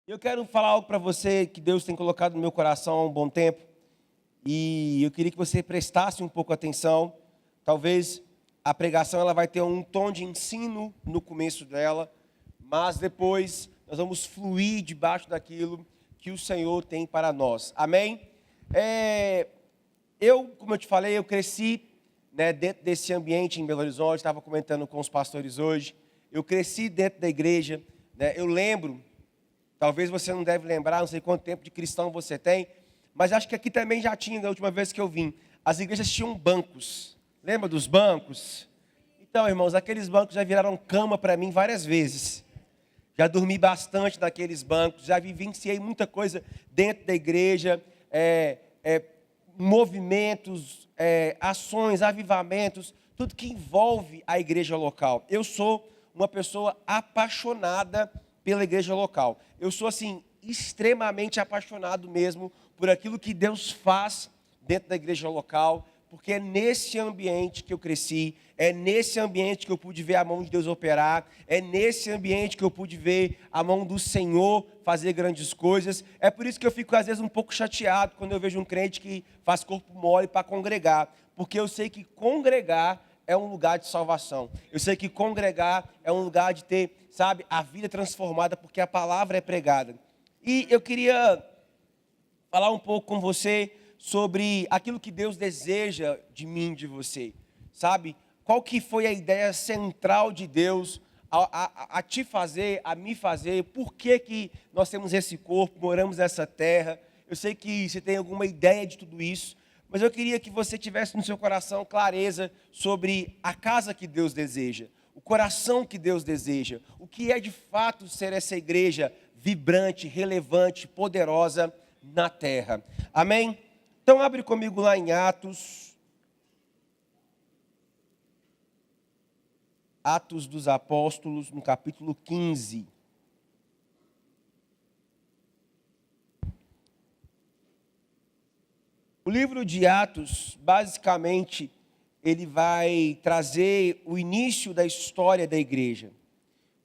Eu quero falar algo para você que Deus tem colocado no meu coração há um bom tempo. E eu queria que você prestasse um pouco atenção. Talvez a pregação ela vai ter um tom de ensino no começo dela, mas depois nós vamos fluir debaixo daquilo que o Senhor tem para nós. Amém? Como eu te falei, eu cresci, dentro desse ambiente em Belo Horizonte. Estava comentando com os pastores hoje. Eu cresci dentro da igreja. Eu lembro. Talvez você não deve lembrar, não sei quanto tempo de cristão você tem, mas acho que aqui também já tinha, da última vez que eu vim. As igrejas tinham bancos. Lembra dos bancos? Então, irmãos, aqueles bancos já viraram cama para mim várias vezes. Já dormi bastante naqueles bancos, já vivenciei muita coisa dentro da igreja, movimentos, ações, avivamentos, tudo que envolve a igreja local. Eu sou uma pessoa apaixonada pela igreja local. Eu sou, assim, extremamente apaixonado mesmo por aquilo que Deus faz dentro da igreja local, porque é nesse ambiente que eu cresci, é nesse ambiente que eu pude ver a mão de Deus operar, é nesse ambiente que eu pude ver a mão do Senhor fazer grandes coisas. É por isso que eu fico, às vezes, um pouco chateado quando eu vejo um crente que faz corpo mole para congregar, porque eu sei que congregar é um lugar de salvação. Eu sei que congregar é um lugar de ter, a vida transformada, porque a palavra é pregada. E eu queria falar um pouco com você sobre aquilo que Deus deseja de mim, de você. Qual que foi a ideia central de Deus a te fazer, a me fazer? Por que nós temos esse corpo, moramos nessa terra? Eu sei que você tem alguma ideia de tudo isso, mas eu queria que você tivesse no seu coração clareza sobre a casa que Deus deseja, o coração que Deus deseja, o que é de fato ser essa igreja vibrante, relevante, poderosa na terra. Amém? Então abre comigo lá em Atos dos Apóstolos, no capítulo 15. O livro de Atos, basicamente, ele vai trazer o início da história da igreja.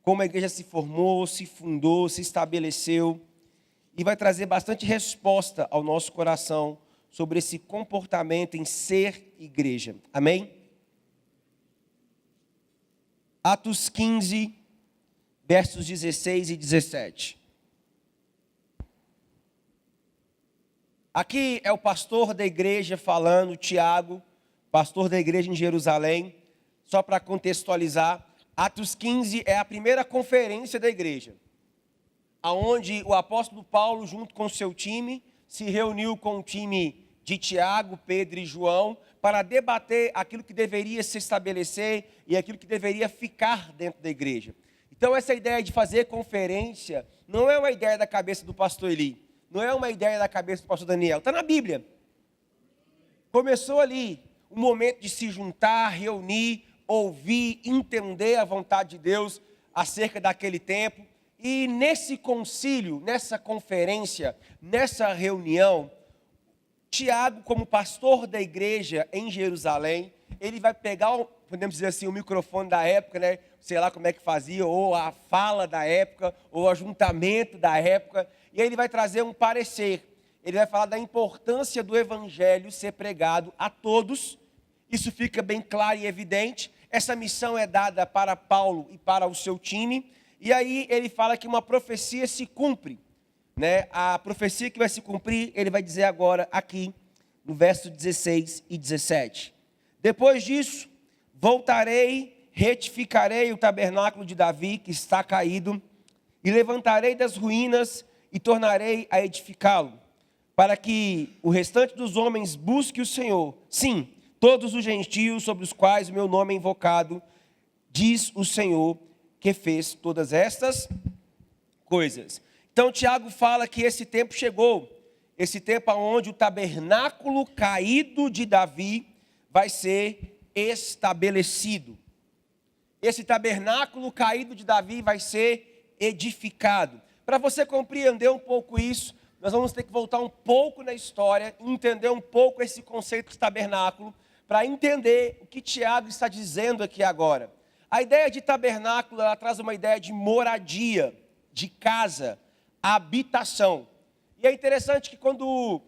Como a igreja se formou, se fundou, se estabeleceu. E vai trazer bastante resposta ao nosso coração sobre esse comportamento em ser igreja. Amém? Atos 15, versos 16 e 17. Aqui é o pastor da igreja falando, Tiago, pastor da igreja em Jerusalém. Só para contextualizar, Atos 15 é a primeira conferência da igreja, onde o apóstolo Paulo, junto com o seu time, se reuniu com o time de Tiago, Pedro e João, para debater aquilo que deveria se estabelecer e aquilo que deveria ficar dentro da igreja. Então essa ideia de fazer conferência não é uma ideia da cabeça do pastor Eli, não é uma ideia da cabeça do pastor Daniel, está na Bíblia. Começou ali um momento de se juntar, reunir, ouvir, entender a vontade de Deus acerca daquele tempo. E nesse concílio, nessa conferência, nessa reunião, Tiago, como pastor da igreja em Jerusalém, ele vai pegar, podemos dizer assim, o microfone da época, sei lá como é que fazia, ou a fala da época, ou o ajuntamento da época, e aí ele vai trazer um parecer. Ele vai falar da importância do evangelho ser pregado a todos. Isso fica bem claro e evidente. Essa missão é dada para Paulo e para o seu time. E aí ele fala que uma profecia se cumpre. A profecia que vai se cumprir, ele vai dizer agora aqui, no verso 16 e 17. Depois disso, voltarei, retificarei o tabernáculo de Davi, que está caído, e levantarei das ruínas e tornarei a edificá-lo, para que o restante dos homens busque o Senhor. Sim, todos os gentios sobre os quais o meu nome é invocado, diz o Senhor, que fez todas estas coisas. Então Tiago fala que esse tempo chegou, esse tempo onde o tabernáculo caído de Davi vai ser estabelecido. Esse tabernáculo caído de Davi vai ser edificado. Para você compreender um pouco isso, nós vamos ter que voltar um pouco na história, entender um pouco esse conceito de tabernáculo, para entender o que Tiago está dizendo aqui agora. A ideia de tabernáculo, ela traz uma ideia de moradia, de casa, habitação. E é interessante que quando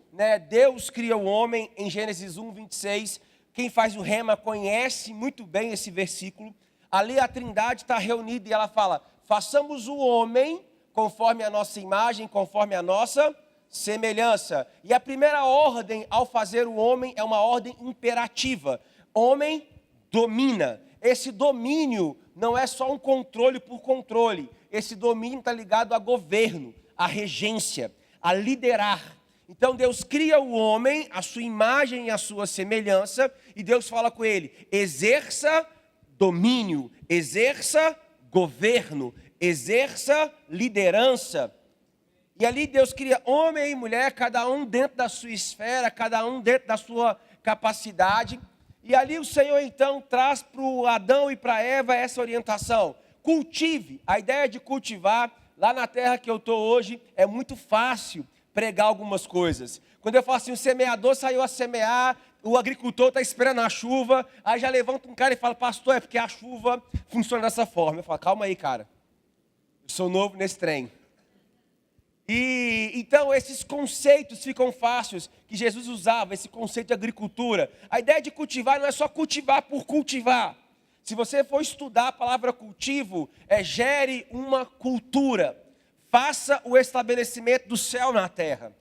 Deus cria o homem, em Gênesis 1, 26, quem faz o rema conhece muito bem esse versículo. Ali a Trindade está reunida e ela fala: façamos o homem conforme a nossa imagem, conforme a nossa semelhança. E a primeira ordem ao fazer o homem é uma ordem imperativa. Homem, domina. Esse domínio não é só um controle por controle. Esse domínio está ligado a governo, a regência, a liderar. Então Deus cria o homem, a sua imagem e a sua semelhança, e Deus fala com ele: exerça domínio, exerça governo, exerça liderança. E ali Deus cria homem e mulher, cada um dentro da sua esfera, cada um dentro da sua capacidade. E ali o Senhor então traz para o Adão e para Eva essa orientação: cultive. A ideia de cultivar, lá na terra que eu estou hoje, é muito fácil pregar algumas coisas. Quando eu falo assim, o semeador saiu a semear, o agricultor está esperando a chuva, aí já levanta um cara e fala: pastor, é porque a chuva funciona dessa forma. Eu falo: calma aí, cara, eu sou novo nesse trem. E então esses conceitos ficam fáceis, que Jesus usava, esse conceito de agricultura. A ideia de cultivar não é só cultivar por cultivar. Se você for estudar a palavra cultivo, gere uma cultura. Faça o estabelecimento do céu na terra.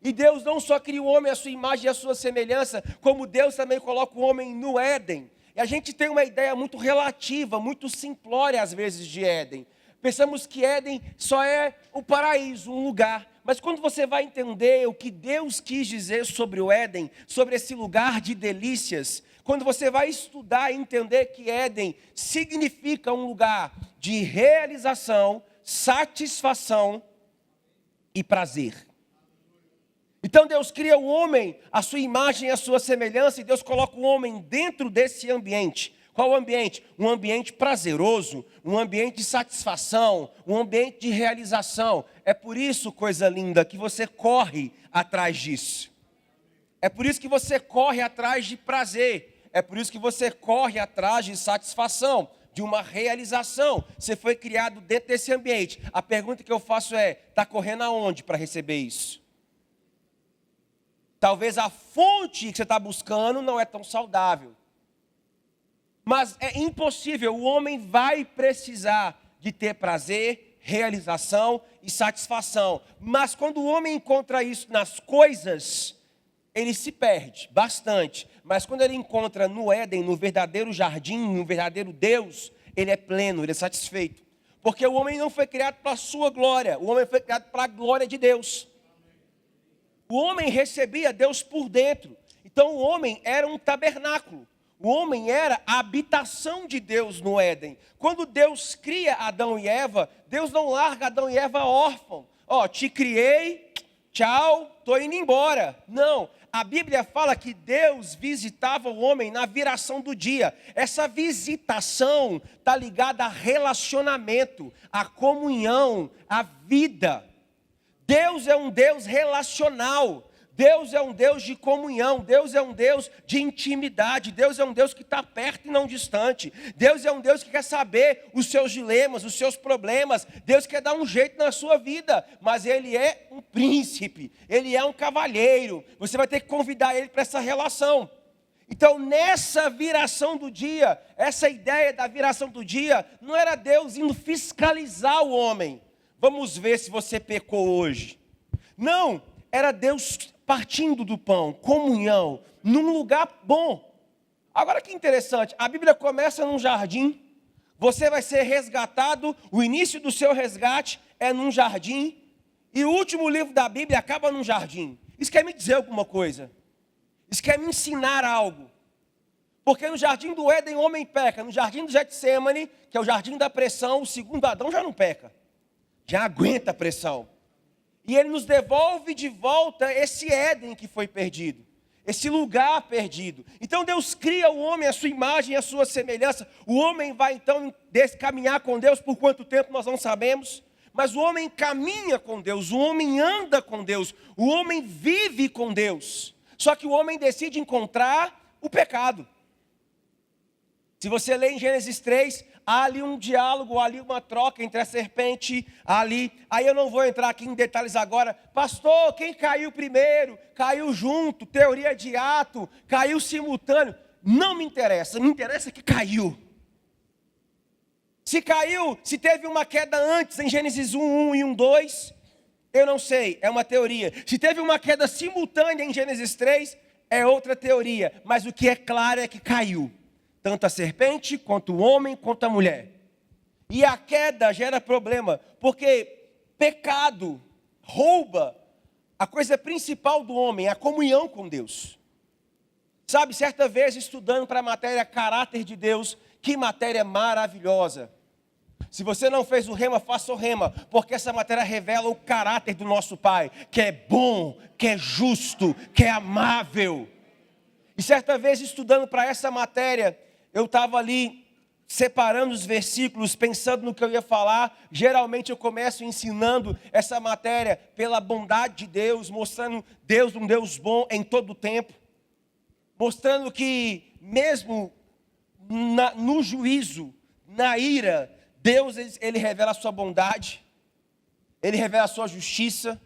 E Deus não só cria o homem à sua imagem e à sua semelhança, como Deus também coloca o homem no Éden. E a gente tem uma ideia muito relativa, muito simplória às vezes de Éden. Pensamos que Éden só é o paraíso, um lugar. Mas quando você vai entender o que Deus quis dizer sobre o Éden, sobre esse lugar de delícias, quando você vai estudar e entender que Éden significa um lugar de realização, satisfação e prazer. Então Deus cria o homem, a sua imagem e a sua semelhança, e Deus coloca o homem dentro desse ambiente. Qual o ambiente? Um ambiente prazeroso, um ambiente de satisfação, um ambiente de realização. É por isso, coisa linda, que você corre atrás disso. É por isso que você corre atrás de prazer. É por isso que você corre atrás de satisfação, de uma realização. Você foi criado dentro desse ambiente. A pergunta que eu faço é: está correndo aonde para receber isso? Talvez a fonte que você está buscando não é tão saudável. Mas é impossível, o homem vai precisar de ter prazer, realização e satisfação. Mas quando o homem encontra isso nas coisas, ele se perde bastante. Mas quando ele encontra no Éden, no verdadeiro jardim, no verdadeiro Deus, ele é pleno, ele é satisfeito. Porque o homem não foi criado para a sua glória, o homem foi criado para a glória de Deus. O homem recebia Deus por dentro. Então o homem era um tabernáculo. O homem era a habitação de Deus no Éden. Quando Deus cria Adão e Eva, Deus não larga Adão e Eva órfãos. Te criei, tchau, estou indo embora. Não, a Bíblia fala que Deus visitava o homem na viração do dia. Essa visitação está ligada a relacionamento, a comunhão, a vida. Deus é um Deus relacional. Deus é um Deus de comunhão, Deus é um Deus de intimidade, Deus é um Deus que está perto e não distante, Deus é um Deus que quer saber os seus dilemas, os seus problemas, Deus quer dar um jeito na sua vida, mas Ele é um príncipe, Ele é um cavalheiro, você vai ter que convidar Ele para essa relação. Então nessa viração do dia, essa ideia da viração do dia, não era Deus indo fiscalizar o homem, vamos ver se você pecou hoje, não, era Deus partindo do pão, comunhão, num lugar bom. Agora que interessante, a Bíblia começa num jardim, você vai ser resgatado, o início do seu resgate é num jardim, e o último livro da Bíblia acaba num jardim. Isso quer me dizer alguma coisa? Isso quer me ensinar algo? Porque no jardim do Éden o homem peca, no jardim do Getsemane, que é o jardim da pressão, o segundo Adão já não peca, já aguenta a pressão. E Ele nos devolve de volta esse Éden que foi perdido, esse lugar perdido. Então Deus cria o homem à sua imagem e à sua semelhança. O homem vai então caminhar com Deus por quanto tempo nós não sabemos. Mas o homem caminha com Deus, o homem anda com Deus, o homem vive com Deus. Só que o homem decide encontrar o pecado. Se você lê em Gênesis 3, há ali um diálogo, há ali uma troca entre a serpente, ali. Aí eu não vou entrar aqui em detalhes agora. Pastor, quem caiu primeiro? Caiu junto, teoria de ato, caiu simultâneo. Não me interessa que caiu. Se caiu, se teve uma queda antes, em Gênesis 1:1 e 1:2, eu não sei, é uma teoria. Se teve uma queda simultânea em Gênesis 3, é outra teoria. Mas o que é claro é que caiu. Tanto a serpente, quanto o homem, quanto a mulher. E a queda gera problema, porque pecado rouba a coisa principal do homem, a comunhão com Deus. Sabe, certa vez estudando para a matéria Caráter de Deus, que matéria maravilhosa. Se você não fez o rema, faça o rema, porque essa matéria revela o caráter do nosso Pai, que é bom, que é justo, que é amável. E certa vez estudando para essa matéria, eu estava ali separando os versículos, pensando no que eu ia falar. Geralmente eu começo ensinando essa matéria pela bondade de Deus, mostrando Deus um Deus bom em todo o tempo. Mostrando que mesmo no juízo, na ira, Deus ele revela a sua bondade, Ele revela a sua justiça.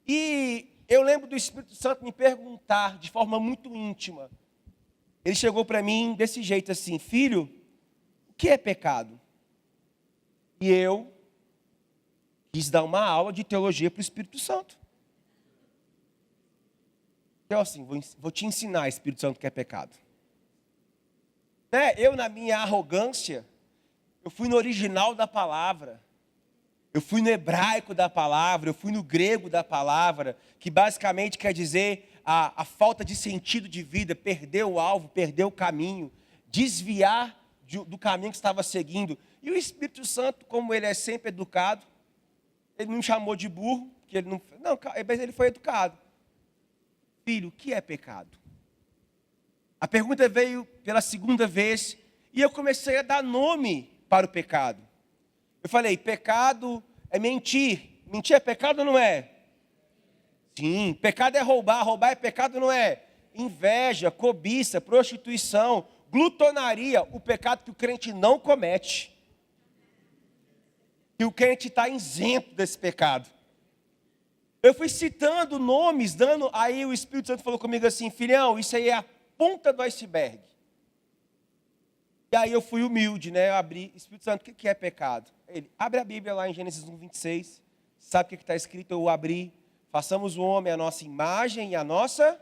E eu lembro do Espírito Santo me perguntar de forma muito íntima. Ele chegou para mim desse jeito assim: filho, o que é pecado? E eu quis dar uma aula de teologia para o Espírito Santo. Então assim, vou te ensinar, Espírito Santo, o que é pecado. Eu, na minha arrogância, eu fui no original da palavra. Eu fui no hebraico da palavra, eu fui no grego da palavra, que basicamente quer dizer a falta de sentido de vida, perder o alvo, perder o caminho, desviar do caminho que estava seguindo. E o Espírito Santo, como ele é sempre educado, ele não me chamou de burro, que ele não, mas ele foi educado. Filho, o que é pecado? A pergunta veio pela segunda vez, e eu comecei a dar nome para o pecado. Eu falei, pecado é mentir. Mentir é pecado ou não é? Sim. Pecado é roubar. Roubar é pecado ou não é? Inveja, cobiça, prostituição, glutonaria. O pecado que o crente não comete. E o crente está isento desse pecado. Eu fui citando nomes, aí o Espírito Santo falou comigo assim: filhão, isso aí é a ponta do iceberg. E aí eu fui humilde, Eu abri, Espírito Santo, o que é pecado? Ele, abre a Bíblia lá em Gênesis 1:26, sabe o que está escrito? Eu abri, façamos o homem a nossa imagem e a nossa...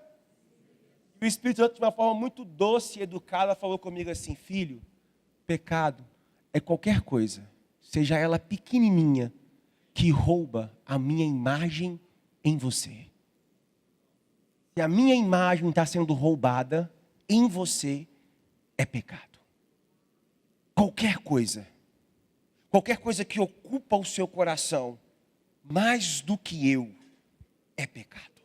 E o Espírito Santo, de uma forma muito doce e educada, falou comigo assim: filho, pecado é qualquer coisa, seja ela pequenininha, que rouba a minha imagem em você. Se a minha imagem está sendo roubada em você, é pecado. Qualquer coisa que ocupa o seu coração, mais do que eu, é pecado.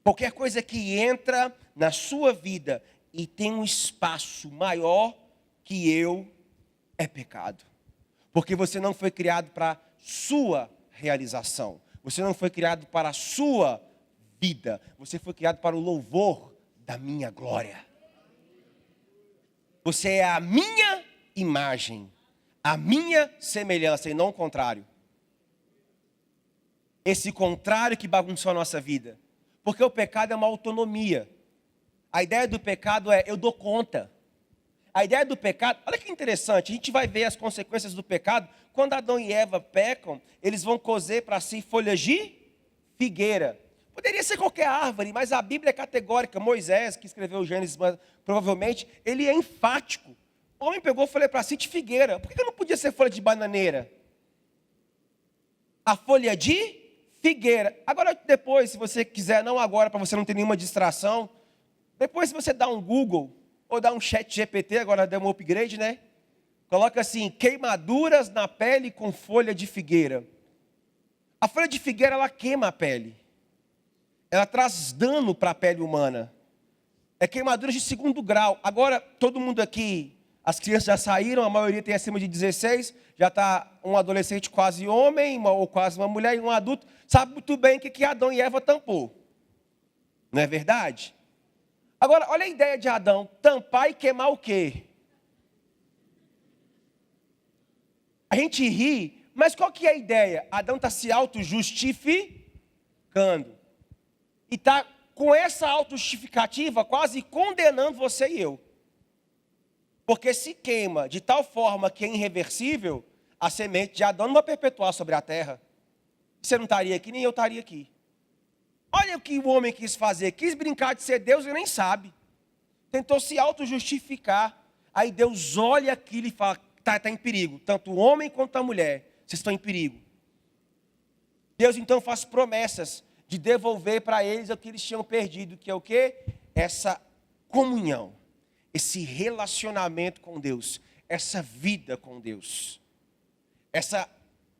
Qualquer coisa que entra na sua vida e tem um espaço maior que eu, é pecado. Porque você não foi criado para sua realização. Você não foi criado para a sua vida. Você foi criado para o louvor da minha glória. Você é a minha imagem, a minha semelhança e não o contrário. Esse contrário que bagunçou a nossa vida. Porque o pecado é uma autonomia. A ideia do pecado é eu dou conta. A ideia do pecado, olha que interessante, a gente vai ver as consequências do pecado. Quando Adão e Eva pecam, eles vão cozer para si folhas de figueira. Poderia ser qualquer árvore, mas a Bíblia é categórica. Moisés, que escreveu o Gênesis, provavelmente, ele é enfático. O homem pegou folha para si de figueira. Por que não podia ser folha de bananeira? A folha de figueira. Agora, depois, se você quiser, não agora, para você não ter nenhuma distração, depois se você dá um Google, ou dá um chat GPT, agora deu um upgrade, Coloca assim, queimaduras na pele com folha de figueira. A folha de figueira, ela queima a pele. Ela traz dano para a pele humana. É queimaduras de 2º grau. Agora, todo mundo aqui, as crianças já saíram, a maioria tem acima de 16, já está um adolescente quase homem, ou quase uma mulher e um adulto, sabe muito bem o que Adão e Eva tampou. Não é verdade? Agora, olha a ideia de Adão, tampar e queimar o quê? A gente ri, mas qual que é a ideia? Adão está se auto-justificando. E está com essa auto-justificativa quase condenando você e eu. Porque se queima de tal forma que é irreversível, a semente de Adão não vai perpetuar sobre a terra. Você não estaria aqui, nem eu estaria aqui. Olha o que o homem quis fazer. Quis brincar de ser Deus e nem sabe. Tentou se auto-justificar. Aí Deus olha aquilo e fala, está em perigo. Tanto o homem quanto a mulher, vocês estão em perigo. Deus então faz promessas de devolver para eles o que eles tinham perdido. Que é o quê? Essa comunhão. Esse relacionamento com Deus. Essa vida com Deus. Essa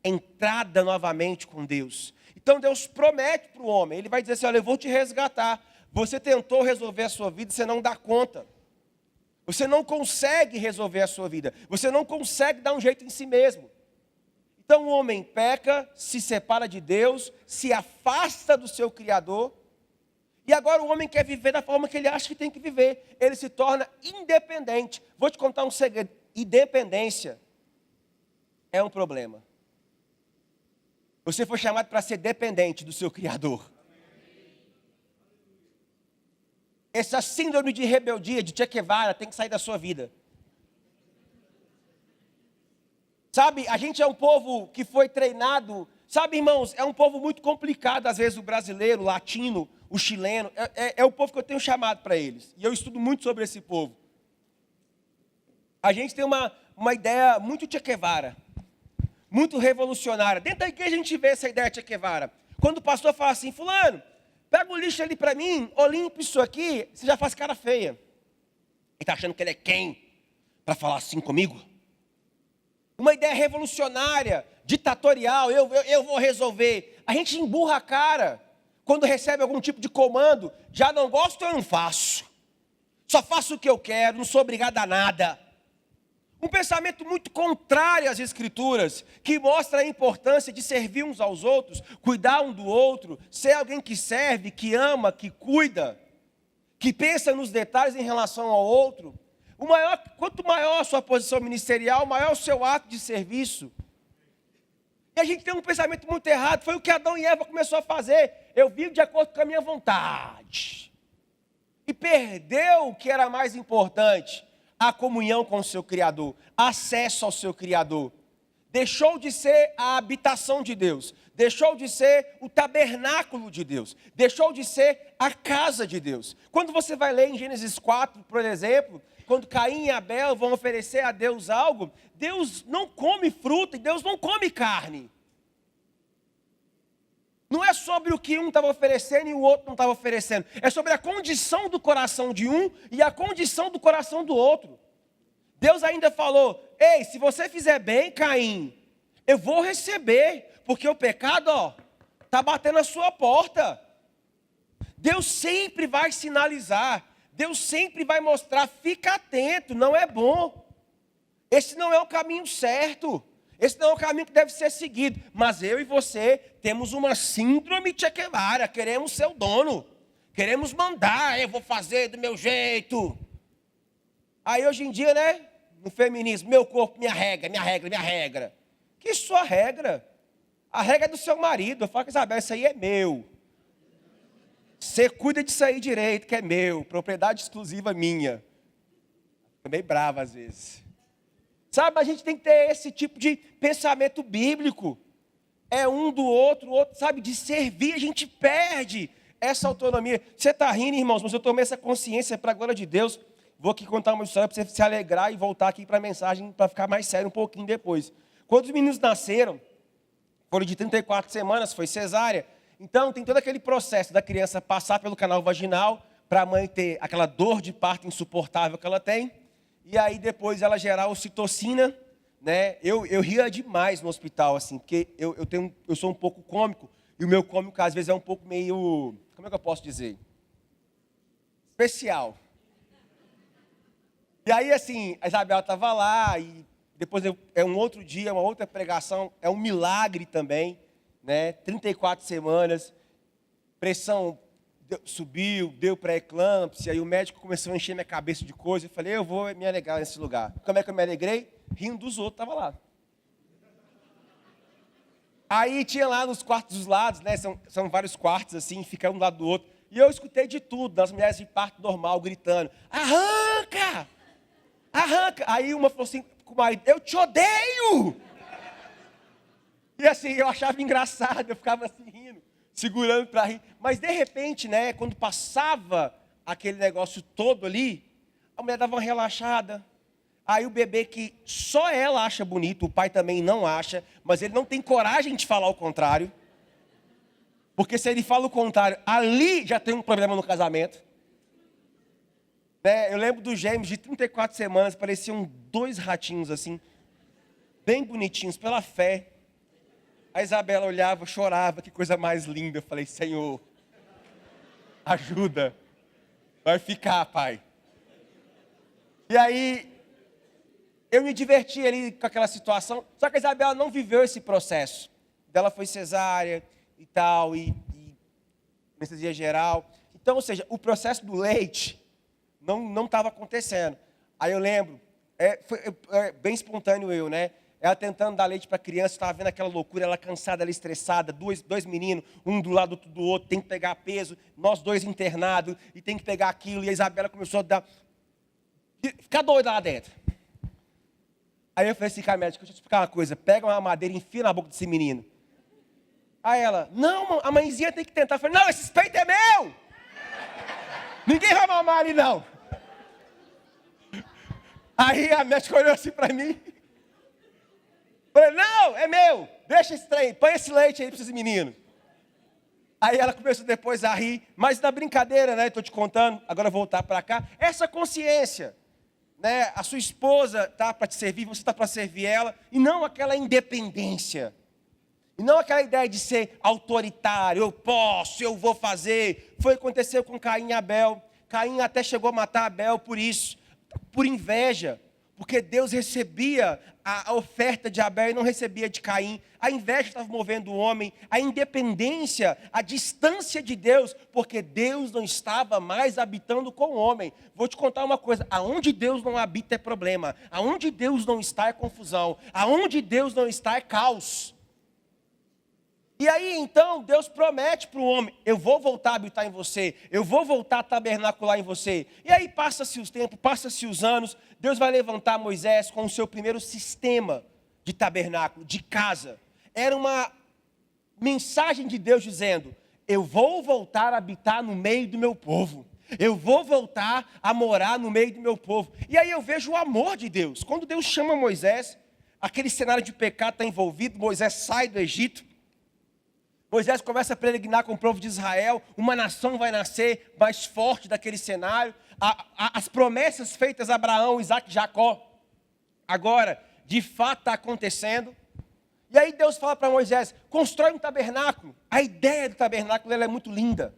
entrada novamente com Deus. Então Deus promete para o homem. Ele vai dizer assim, olha, eu vou te resgatar. Você tentou resolver a sua vida, você não dá conta. Você não consegue resolver a sua vida. Você não consegue dar um jeito em si mesmo. Então o homem peca, se separa de Deus, se afasta do seu Criador. E agora o homem quer viver da forma que ele acha que tem que viver. Ele se torna independente. Vou te contar um segredo. Independência é um problema. Você foi chamado para ser dependente do seu Criador. Essa síndrome de rebeldia, de Che Guevara, tem que sair da sua vida. Sabe, a gente é um povo que foi treinado. Sabe, irmãos, é um povo muito complicado, às vezes, o brasileiro, o latino, o chileno. É o povo que eu tenho chamado para eles. E eu estudo muito sobre esse povo. A gente tem uma ideia muito Che Guevara. Muito revolucionária. Dentro da igreja a gente vê essa ideia de Che Guevara. Quando o pastor fala assim, fulano, pega o lixo ali para mim, ou limpa isso aqui, você já faz cara feia. Ele está achando que ele é quem? Para falar assim comigo? Uma ideia revolucionária, ditatorial, eu vou resolver. A gente emburra a cara. Quando recebe algum tipo de comando, já não gosto, eu não faço. Só faço o que eu quero, não sou obrigado a nada. Um pensamento muito contrário às Escrituras, que mostra a importância de servir uns aos outros, cuidar um do outro, ser alguém que serve, que ama, que cuida, que pensa nos detalhes em relação ao outro. Quanto maior a sua posição ministerial, maior o seu ato de serviço. E a gente tem um pensamento muito errado, foi o que Adão e Eva começou a fazer. Eu vivo de acordo com a minha vontade. E perdeu o que era mais importante. A comunhão com o seu Criador, acesso ao seu Criador. Deixou de ser a habitação de Deus, deixou de ser o tabernáculo de Deus, deixou de ser a casa de Deus. Quando você vai ler em Gênesis 4, por exemplo, quando Caim e Abel vão oferecer a Deus algo, Deus não come fruta e Deus não come carne. Não é sobre o que um estava oferecendo e o outro não estava oferecendo. É sobre a condição do coração de um e a condição do coração do outro. Deus ainda falou, ei, se você fizer bem, Caim, eu vou receber, porque o pecado, está batendo a sua porta. Deus sempre vai sinalizar, Deus sempre vai mostrar, fica atento, não é bom. Esse não é o caminho certo. Esse não é o caminho que deve ser seguido. Mas eu e você temos uma síndrome Che Guevara. Queremos ser o dono. Queremos mandar. Eu vou fazer do meu jeito. Aí hoje em dia, né? No feminismo, meu corpo, minha regra, minha regra, minha regra. Que sua regra? A regra é do seu marido. Eu falo com Isabel, isso aí é meu. Você cuida disso aí direito, que é meu. Propriedade exclusiva minha. Fico meio brava às vezes. Sabe, a gente tem que ter esse tipo de pensamento bíblico. É um do outro, o outro, sabe, de servir, a gente perde essa autonomia. Você está rindo, irmãos, mas eu tomei essa consciência para a glória de Deus. Vou aqui contar uma história para você se alegrar e voltar aqui para a mensagem, para ficar mais sério um pouquinho depois. Quando os meninos nasceram, foram de 34 semanas, foi cesárea. Então, tem todo aquele processo da criança passar pelo canal vaginal, para a mãe ter aquela dor de parto insuportável que ela tem. E aí depois ela gerar ocitocina, né? Eu ria demais no hospital, assim, porque eu sou um pouco cômico, e o meu cômico às vezes é um pouco meio, como é que eu posso dizer? Especial. E aí assim, a Isabel estava lá, e depois é um outro dia, uma outra pregação, é um milagre também, né? 34 semanas, pressão subiu, deu pré-eclâmpsia, aí o médico começou a encher minha cabeça de coisa. Eu falei, eu vou me alegrar nesse lugar. Como é que eu me alegrei? Rindo dos outros, estava lá. Aí tinha lá nos quartos dos lados, né? São vários quartos assim, fica um do lado do outro. E eu escutei de tudo, das mulheres de parto normal gritando: arranca! Arranca! Aí uma falou assim com o marido: eu te odeio! E assim, eu achava engraçado, eu ficava assim rindo, segurando para rir. Mas de repente, né, quando passava aquele negócio todo ali, a mulher dava uma relaxada. Aí o bebê que só ela acha bonito, o pai também não acha, mas ele não tem coragem de falar o contrário. Porque se ele fala o contrário, ali já tem um problema no casamento. Né? Eu lembro dos gêmeos de 34 semanas, pareciam 2 ratinhos assim, bem bonitinhos, pela fé. A Isabela olhava, chorava, que coisa mais linda. Eu falei: Senhor, ajuda, vai ficar, pai. E aí, eu me diverti ali com aquela situação, só que a Isabela não viveu esse processo. Dela foi cesárea e tal, e anestesia geral. Então, ou seja, o processo do leite não estava acontecendo. Aí eu lembro, foi bem espontâneo eu, né? Ela tentando dar leite para a criança, estava vendo aquela loucura, ela cansada, ela estressada, dois meninos, um do lado do outro, tem que pegar peso, nós dois internados, e tem que pegar aquilo, e a Isabela começou a ficar doida lá dentro. Aí eu falei assim: cara, médico, deixa eu te explicar uma coisa, pega uma madeira e enfia na boca desse menino. Aí ela: não, a mãezinha tem que tentar. Eu falei: não, esse peito é meu! Ninguém vai mamar ali, não. Aí a médica olhou assim para mim. Falei: não, é meu, deixa esse trem, põe esse leite aí para esse menino. Aí ela começou depois a rir, mas na brincadeira, né, estou te contando, agora voltar para cá, essa consciência, né, a sua esposa está para te servir, você está para servir ela, e não aquela independência, e não aquela ideia de ser autoritário: eu posso, eu vou fazer. Foi o que aconteceu com Caim e Abel. Caim até chegou a matar Abel por isso, por inveja. Porque Deus recebia a oferta de Abel e não recebia de Caim. A inveja estava movendo o homem, a independência, a distância de Deus, porque Deus não estava mais habitando com o homem. Vou te contar uma coisa: aonde Deus não habita é problema, aonde Deus não está é confusão, aonde Deus não está é caos. E aí então Deus promete para o homem: eu vou voltar a habitar em você, eu vou voltar a tabernacular em você. E aí passa-se os tempos, passa-se os anos, Deus vai levantar Moisés com o seu primeiro sistema de tabernáculo, de casa. Era uma mensagem de Deus dizendo: eu vou voltar a habitar no meio do meu povo. Eu vou voltar a morar no meio do meu povo. E aí eu vejo o amor de Deus. Quando Deus chama Moisés, aquele cenário de pecado está envolvido, Moisés sai do Egito. Moisés começa a peregrinar com o povo de Israel, uma nação vai nascer mais forte daquele cenário. As promessas feitas a Abraão, Isaac e Jacó, agora, de fato, está acontecendo. E aí Deus fala para Moisés: constrói um tabernáculo. A ideia do tabernáculo ela é muito linda.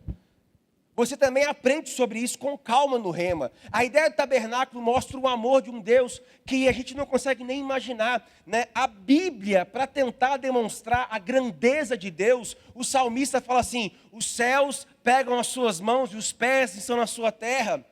Você também aprende sobre isso com calma no Rema. A ideia do tabernáculo mostra o amor de um Deus que a gente não consegue nem imaginar, né? A Bíblia, para tentar demonstrar a grandeza de Deus, o salmista fala assim: os céus pegam as suas mãos e os pés estão na sua terra.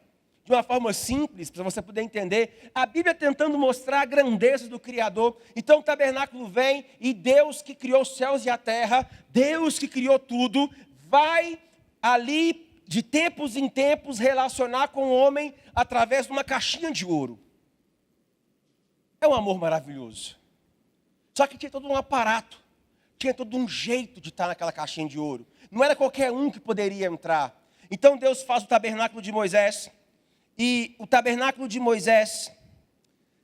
De uma forma simples, para você poder entender. A Bíblia tentando mostrar a grandeza do Criador. Então o tabernáculo vem e Deus que criou os céus e a terra, Deus que criou tudo, vai ali de tempos em tempos relacionar com o homem através de uma caixinha de ouro. É um amor maravilhoso. Só que tinha todo um aparato, tinha todo um jeito de estar naquela caixinha de ouro. Não era qualquer um que poderia entrar. Então Deus faz o tabernáculo de Moisés. E o tabernáculo de Moisés,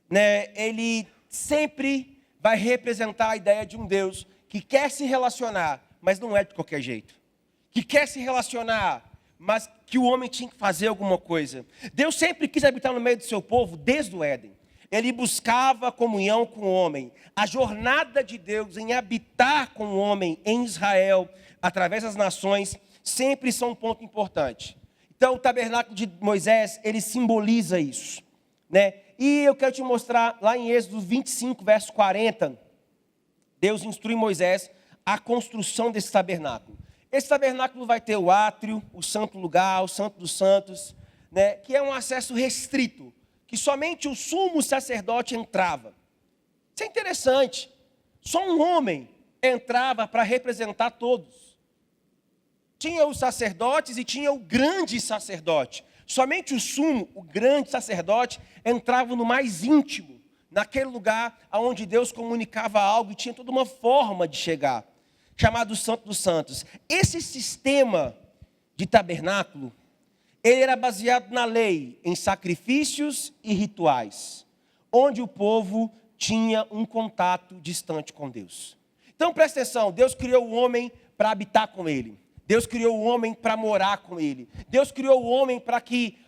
né, ele sempre vai representar a ideia de um Deus que quer se relacionar, mas não é de qualquer jeito. Que quer se relacionar, mas que o homem tinha que fazer alguma coisa. Deus sempre quis habitar no meio do seu povo desde o Éden. Ele buscava comunhão com o homem. A jornada de Deus em habitar com o homem em Israel, através das nações, sempre são um ponto importante. Então o tabernáculo de Moisés, ele simboliza isso, né? E eu quero te mostrar lá em Êxodo 25, verso 40, Deus instrui Moisés a construção desse tabernáculo. Esse tabernáculo vai ter o átrio, o santo lugar, o santo dos santos, né? Que é um acesso restrito, que somente o sumo sacerdote entrava. Isso é interessante. Só um homem entrava para representar todos. Tinha os sacerdotes e tinha o grande sacerdote. Somente o sumo, o grande sacerdote, entrava no mais íntimo, naquele lugar onde Deus comunicava algo e tinha toda uma forma de chegar, chamado Santo dos Santos. Esse sistema de tabernáculo, ele era baseado na lei, em sacrifícios e rituais, onde o povo tinha um contato distante com Deus. Então presta atenção, Deus criou o homem para habitar com ele. Deus criou o homem para morar com ele. Deus criou o homem para que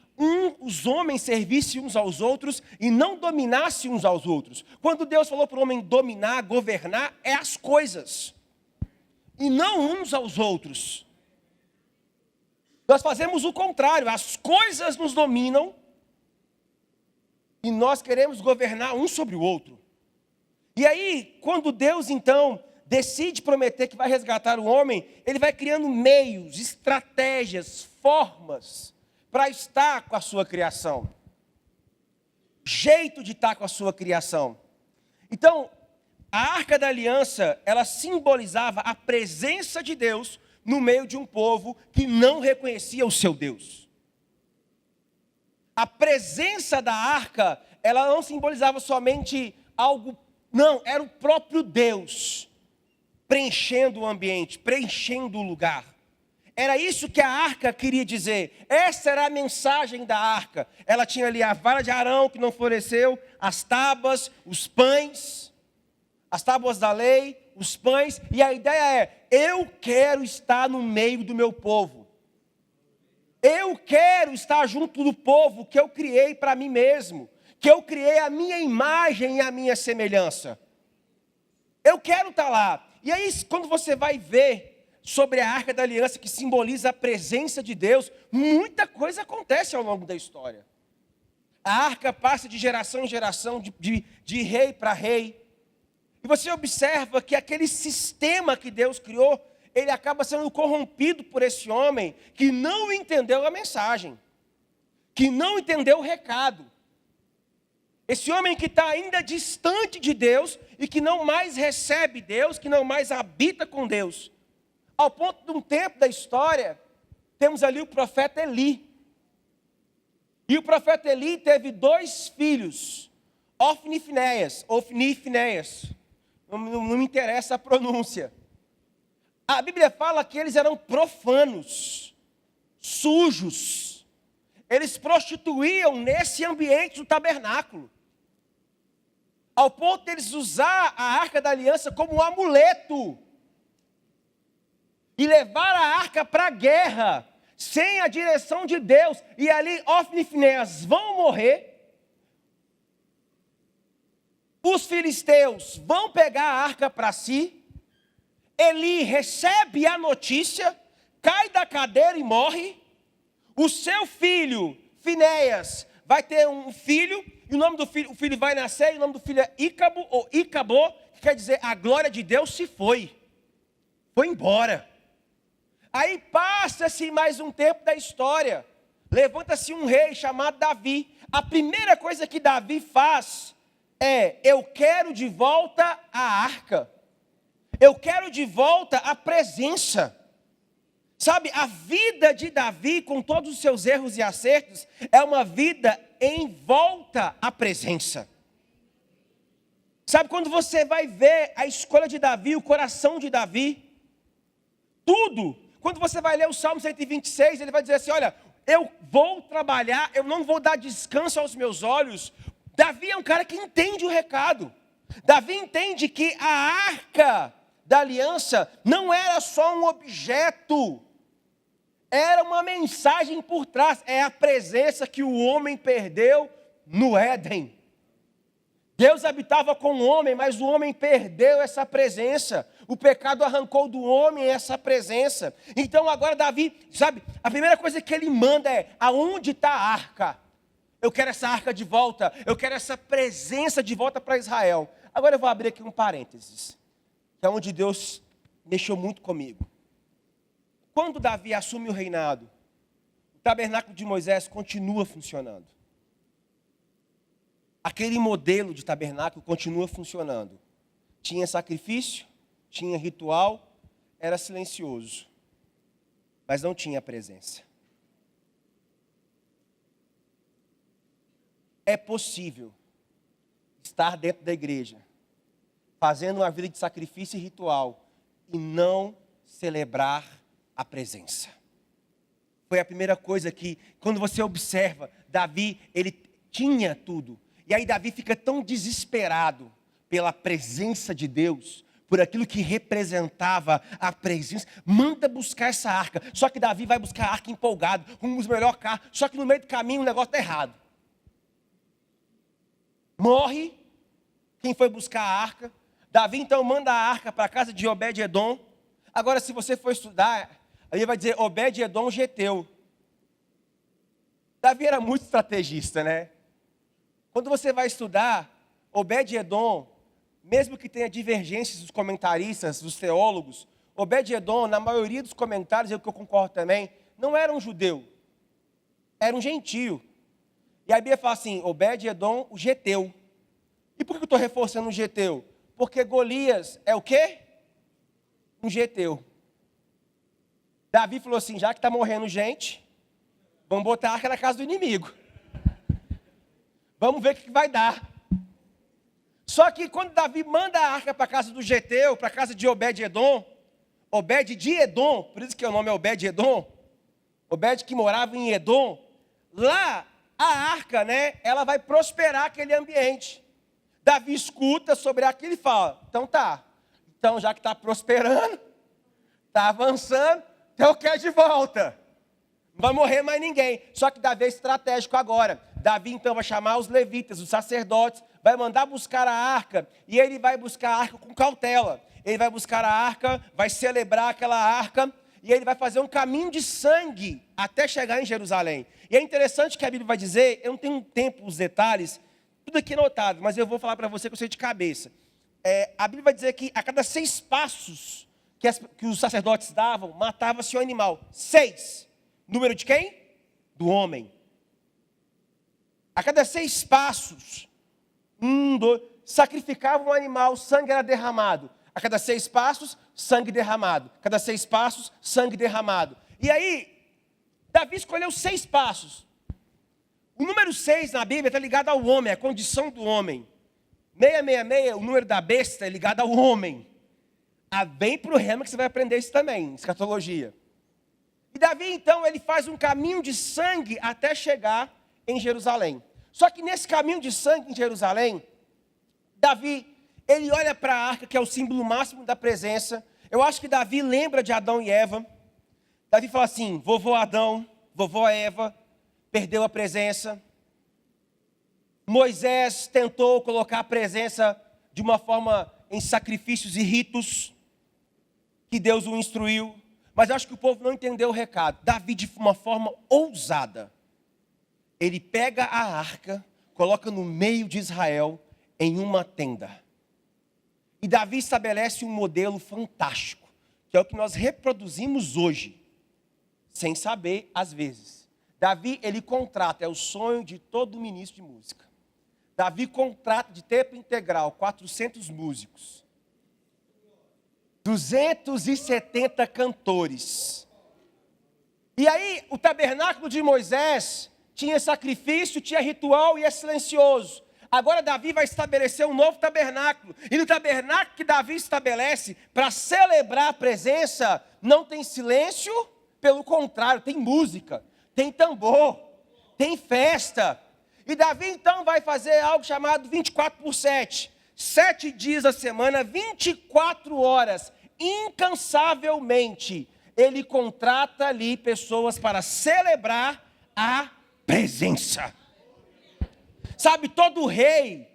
os homens servissem uns aos outros e não dominassem uns aos outros. Quando Deus falou para o homem dominar, governar, é as coisas, e não uns aos outros. Nós fazemos o contrário, as coisas nos dominam e nós queremos governar um sobre o outro. E aí, quando Deus então decide prometer que vai resgatar o homem, ele vai criando meios, estratégias, formas para estar com a sua criação. Jeito de estar com a sua criação. Então, a Arca da Aliança, ela simbolizava a presença de Deus no meio de um povo que não reconhecia o seu Deus. A presença da arca, ela não simbolizava somente algo, não, era o próprio Deus preenchendo o ambiente, preenchendo o lugar. Era isso que a arca queria dizer. Essa era a mensagem da arca. Ela tinha ali a vara de Arão que não floresceu, as tábuas, os pães, as tábuas da lei, os pães, e a ideia é: eu quero estar no meio do meu povo. Eu quero estar junto do povo que eu criei para mim mesmo, que eu criei a minha imagem e a minha semelhança. Eu quero estar lá. E aí, quando você vai ver sobre a Arca da Aliança, que simboliza a presença de Deus, muita coisa acontece ao longo da história. A arca passa de geração em geração, de rei para rei. E você observa que aquele sistema que Deus criou, ele acaba sendo corrompido por esse homem que não entendeu a mensagem, que não entendeu o recado. Esse homem que está ainda distante de Deus e que não mais recebe Deus, que não mais habita com Deus. Ao ponto de um tempo da história, temos ali o profeta Eli. E o profeta Eli teve 2 filhos, Ofni e Finéias. Não me interessa a pronúncia. A Bíblia fala que eles eram profanos, sujos. Eles prostituíam nesse ambiente do tabernáculo. Ao ponto de eles usar a Arca da Aliança como um amuleto. E levar a arca para a guerra, sem a direção de Deus. E ali Ofni e Finéias vão morrer. Os filisteus vão pegar a arca para si. Eli recebe a notícia, cai da cadeira e morre. O seu filho, Finéias, vai ter um filho, e o nome do filho, o filho vai nascer, e o nome do filho é Ícabo, ou Ícabo, que quer dizer a glória de Deus se foi. Foi embora. Aí passa-se mais um tempo da história. Levanta-se um rei chamado Davi. A primeira coisa que Davi faz é: eu quero de volta a arca. Eu quero de volta a presença. Sabe, a vida de Davi, com todos os seus erros e acertos, é uma vida em volta à presença. Sabe, quando você vai ver a escolha de Davi, o coração de Davi, tudo. Quando você vai ler o Salmo 126, ele vai dizer assim: olha, eu vou trabalhar, eu não vou dar descanso aos meus olhos. Davi é um cara que entende o recado. Davi entende que a arca da aliança não era só um objeto, era uma mensagem por trás. É a presença que o homem perdeu no Éden. Deus habitava com o homem, mas o homem perdeu essa presença. O pecado arrancou do homem essa presença. Então agora Davi, sabe, a primeira coisa que ele manda é: aonde está a arca? Eu quero essa arca de volta, eu quero essa presença de volta para Israel. Agora eu vou abrir aqui um parênteses, que é onde Deus mexeu muito comigo. Quando Davi assume o reinado, o tabernáculo de Moisés continua funcionando. Aquele modelo de tabernáculo continua funcionando. Tinha sacrifício, tinha ritual, era silencioso, mas não tinha presença. É possível estar dentro da igreja, fazendo uma vida de sacrifício e ritual, e não celebrar a presença. Foi a primeira coisa que, quando você observa, Davi, ele tinha tudo. E aí Davi fica tão desesperado pela presença de Deus, por aquilo que representava a presença. Manda buscar essa arca. Só que Davi vai buscar a arca empolgado, com os melhores carros. Só que no meio do caminho o negócio está errado. Morre quem foi buscar a arca. Davi então manda a arca para a casa de Obed-edom. Agora, se você for estudar, aí vai dizer Obed-edom geteu. Davi era muito estrategista, né? Quando você vai estudar, Obed-edom, mesmo que tenha divergências dos comentaristas, dos teólogos, Obed-edom, na maioria dos comentários, é o que eu concordo também, não era um judeu, era um gentio. E a Bíblia fala assim, Obed-edom, o geteu. E por que eu estou reforçando o geteu? Porque Golias é o quê? Um geteu. Davi falou assim, já que está morrendo gente, vamos botar a arca na casa do inimigo. Vamos ver o que vai dar. Só que quando Davi manda a arca para a casa do geteu, para a casa de Obed-edom, Obed de Edom, por isso que o nome é Obed-edom, Obed que morava em Edom, lá a arca, né, ela vai prosperar aquele ambiente. Davi escuta sobre aquilo e fala, então tá, então já que está prosperando, está avançando, então eu quero de volta. Não vai morrer mais ninguém. Só que Davi é estratégico agora. Davi então vai chamar os levitas, os sacerdotes, vai mandar buscar a arca, e ele vai buscar a arca com cautela. Ele vai buscar a arca, vai celebrar aquela arca, e ele vai fazer um caminho de sangue até chegar em Jerusalém. E é interessante que a Bíblia vai dizer, eu não tenho tempo, os detalhes, tudo aqui anotado, mas eu vou falar para você que eu sei de cabeça. A Bíblia vai dizer que a cada 6 passos que os sacerdotes davam, matava-se um animal. 6. Número de quem? Do homem. A cada 6 passos, 1, 2, sacrificavam um animal, sangue era derramado. A cada 6 passos, sangue derramado. A cada 6 passos, sangue derramado. E aí, Davi escolheu 6 passos. O número 6 na Bíblia está ligado ao homem, a condição do homem. 666, o número da besta, é ligado ao homem. Vem para o rema que você vai aprender isso também, escatologia. E Davi, então, ele faz um caminho de sangue até chegar em Jerusalém. Só que nesse caminho de sangue em Jerusalém, Davi, ele olha para a arca, que é o símbolo máximo da presença. Eu acho que Davi lembra de Adão e Eva. Davi fala assim, vovô Adão, vovó Eva, perdeu a presença. Moisés tentou colocar a presença de uma forma em sacrifícios e ritos, que Deus o instruiu. Mas eu acho que o povo não entendeu o recado. Davi, de uma forma ousada, ele pega a arca, coloca no meio de Israel, em uma tenda. E Davi estabelece um modelo fantástico, que é o que nós reproduzimos hoje, sem saber às vezes. Davi, ele contrata, é o sonho de todo ministro de música. Davi contrata de tempo integral 400 músicos. 270 cantores. E aí, o tabernáculo de Moisés tinha sacrifício, tinha ritual e é silencioso. Agora Davi vai estabelecer um novo tabernáculo. E no tabernáculo que Davi estabelece, para celebrar a presença, não tem silêncio, pelo contrário, tem música, tem tambor, tem festa. E Davi então vai fazer algo chamado 24/7. 7 dias da semana, 24 horas, incansavelmente, ele contrata ali pessoas para celebrar a presença. Sabe, todo rei,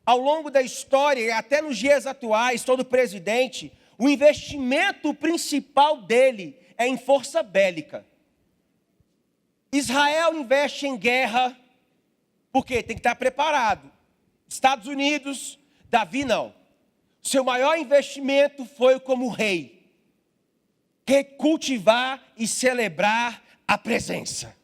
ao longo da história, e até nos dias atuais, todo presidente, o investimento principal dele é em força bélica. Israel investe em guerra, porque tem que estar preparado. Estados Unidos, Davi não. Seu maior investimento foi como rei, cultivar e celebrar a presença.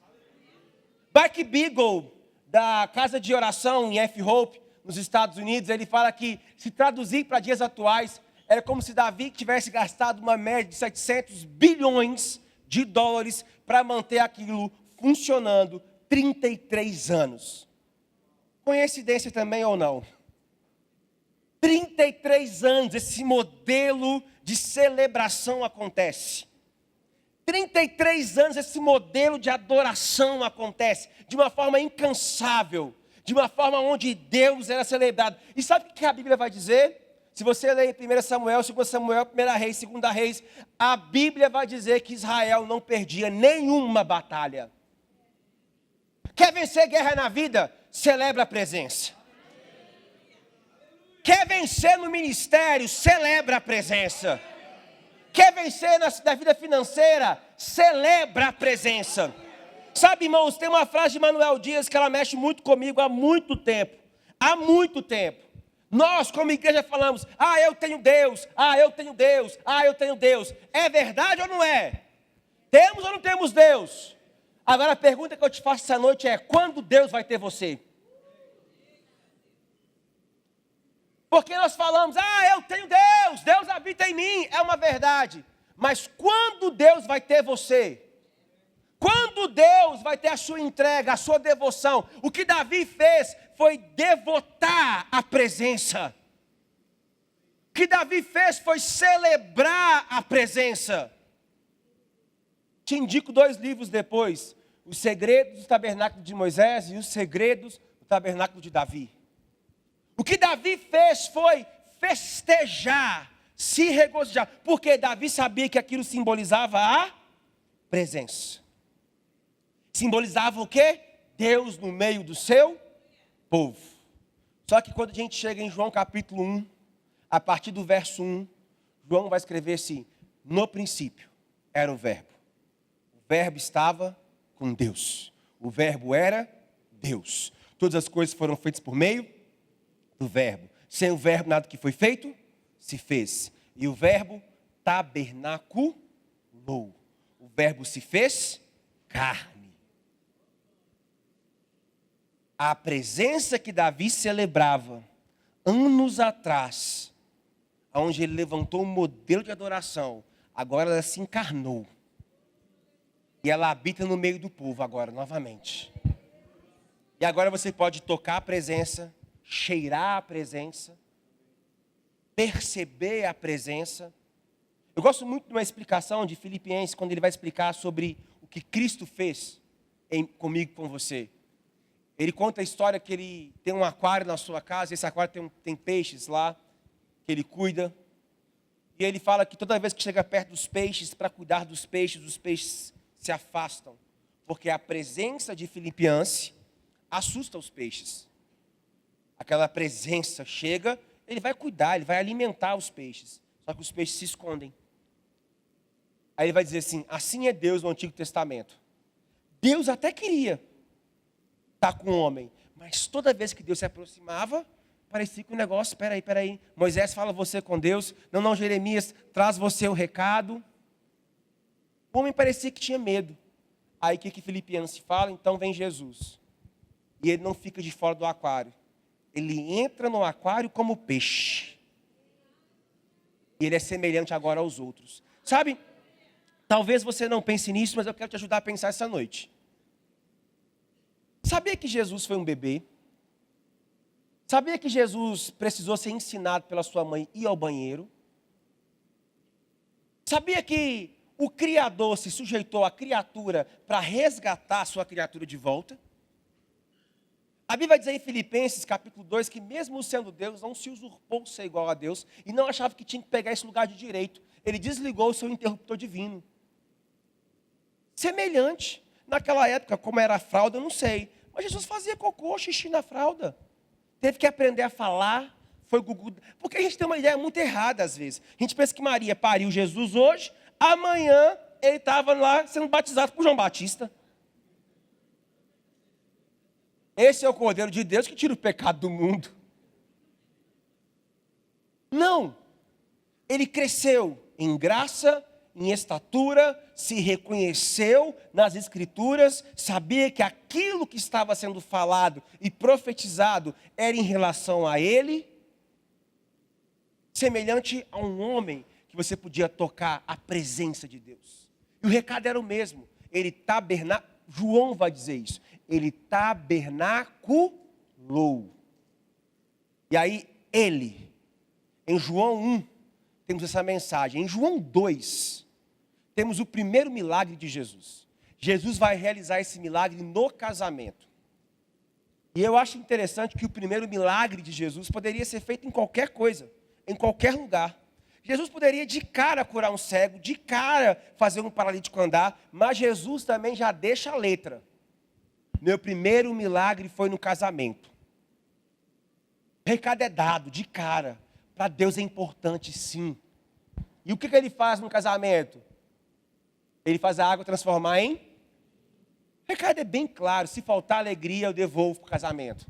Buck Beagle, da casa de oração em F. Hope, nos Estados Unidos, ele fala que, se traduzir para dias atuais, era como se Davi tivesse gastado uma média de 700 bilhões de dólares para manter aquilo funcionando 33 anos. Coincidência também ou não? 33 anos esse modelo de celebração acontece. 33 anos esse modelo de adoração acontece de uma forma incansável, de uma forma onde Deus era celebrado. E sabe o que a Bíblia vai dizer? Se você ler 1 Samuel, 2 Samuel, 1 Reis, 2 Reis, a Bíblia vai dizer que Israel não perdia nenhuma batalha. Quer vencer guerra na vida? Celebra a presença. Quer vencer no ministério? Celebra a presença. Quer vencer na vida financeira? Celebra a presença. Sabe, irmãos, tem uma frase de Manuel Dias que ela mexe muito comigo há muito tempo. Há muito tempo. Nós, como igreja, falamos, eu tenho Deus, eu tenho Deus, eu tenho Deus. É verdade ou não é? Temos ou não temos Deus? Agora a pergunta que eu te faço essa noite é, quando Deus vai ter você? Porque nós falamos, eu tenho Deus, Deus habita em mim, é uma verdade. Mas quando Deus vai ter você? Quando Deus vai ter a sua entrega, a sua devoção? O que Davi fez foi devotar a presença. O que Davi fez foi celebrar a presença. Te indico 2 livros depois. Os Segredos do Tabernáculo de Moisés e Os Segredos do Tabernáculo de Davi. O que Davi fez foi festejar, se regozijar. Porque Davi sabia que aquilo simbolizava a presença. Simbolizava o quê? Deus no meio do seu povo. Só que quando a gente chega em João capítulo 1, a partir do verso 1, João vai escrever assim, no princípio era o verbo. O verbo estava com Deus. O verbo era Deus. Todas as coisas foram feitas por meio do verbo. Sem o verbo nada que foi feito, se fez. E o verbo tabernaculou. O verbo se fez carne. A presença que Davi celebrava anos atrás, onde ele levantou um modelo de adoração, agora ela se encarnou. E ela habita no meio do povo agora, novamente. E agora você pode tocar a presença, cheirar a presença, perceber a presença. Eu gosto muito de uma explicação de Filipenses, quando ele vai explicar sobre o que Cristo fez comigo e com você. Ele conta a história que ele tem um aquário na sua casa, esse aquário tem peixes lá, que ele cuida. E ele fala que toda vez que chega perto dos peixes, para cuidar dos peixes, os peixes se afastam. Porque a presença de Filipenses assusta os peixes. Aquela presença chega, ele vai cuidar, ele vai alimentar os peixes. Só que os peixes se escondem. Aí ele vai dizer assim é Deus no Antigo Testamento. Deus até queria estar com o homem, mas toda vez que Deus se aproximava, parecia que o negócio, espera aí. Moisés fala você com Deus, não, Jeremias, traz você o recado. O homem parecia que tinha medo. Aí o que Filipenses fala? Então vem Jesus. E ele não fica de fora do aquário. Ele entra no aquário como peixe. E ele é semelhante agora aos outros. Sabe, talvez você não pense nisso, mas eu quero te ajudar a pensar essa noite. Sabia que Jesus foi um bebê? Sabia que Jesus precisou ser ensinado pela sua mãe a ir ao banheiro? Sabia que o Criador se sujeitou à criatura para resgatar a sua criatura de volta? A Bíblia vai dizer em Filipenses capítulo 2 que mesmo sendo Deus, não se usurpou ser igual a Deus e não achava que tinha que pegar esse lugar de direito. Ele desligou o seu interruptor divino. Semelhante. Naquela época, como era a fralda, eu não sei. Mas Jesus fazia cocô, xixi na fralda. Teve que aprender a falar. Foi gugu. Porque a gente tem uma ideia muito errada às vezes. A gente pensa que Maria pariu Jesus hoje, amanhã ele estava lá sendo batizado por João Batista. Esse é o Cordeiro de Deus que tira o pecado do mundo. Não. Ele cresceu em graça, em estatura, se reconheceu nas Escrituras, sabia que aquilo que estava sendo falado e profetizado era em relação a ele. semelhante a um homem que você podia tocar a presença de Deus. E o recado era o mesmo. João vai dizer isso. Ele tabernaculou. E aí, em João 1, temos essa mensagem. Em João 2, temos o primeiro milagre de Jesus. Jesus vai realizar esse milagre no casamento. E eu acho interessante que o primeiro milagre de Jesus poderia ser feito em qualquer coisa, em qualquer lugar. Jesus poderia de cara curar um cego, de cara fazer um paralítico andar, mas Jesus também já deixa a letra. Meu primeiro milagre foi no casamento. O recado é dado de cara. Para Deus é importante, sim. E o que ele faz no casamento? Ele faz a água transformar em... O recado é bem claro. Se faltar alegria, eu devolvo para o casamento.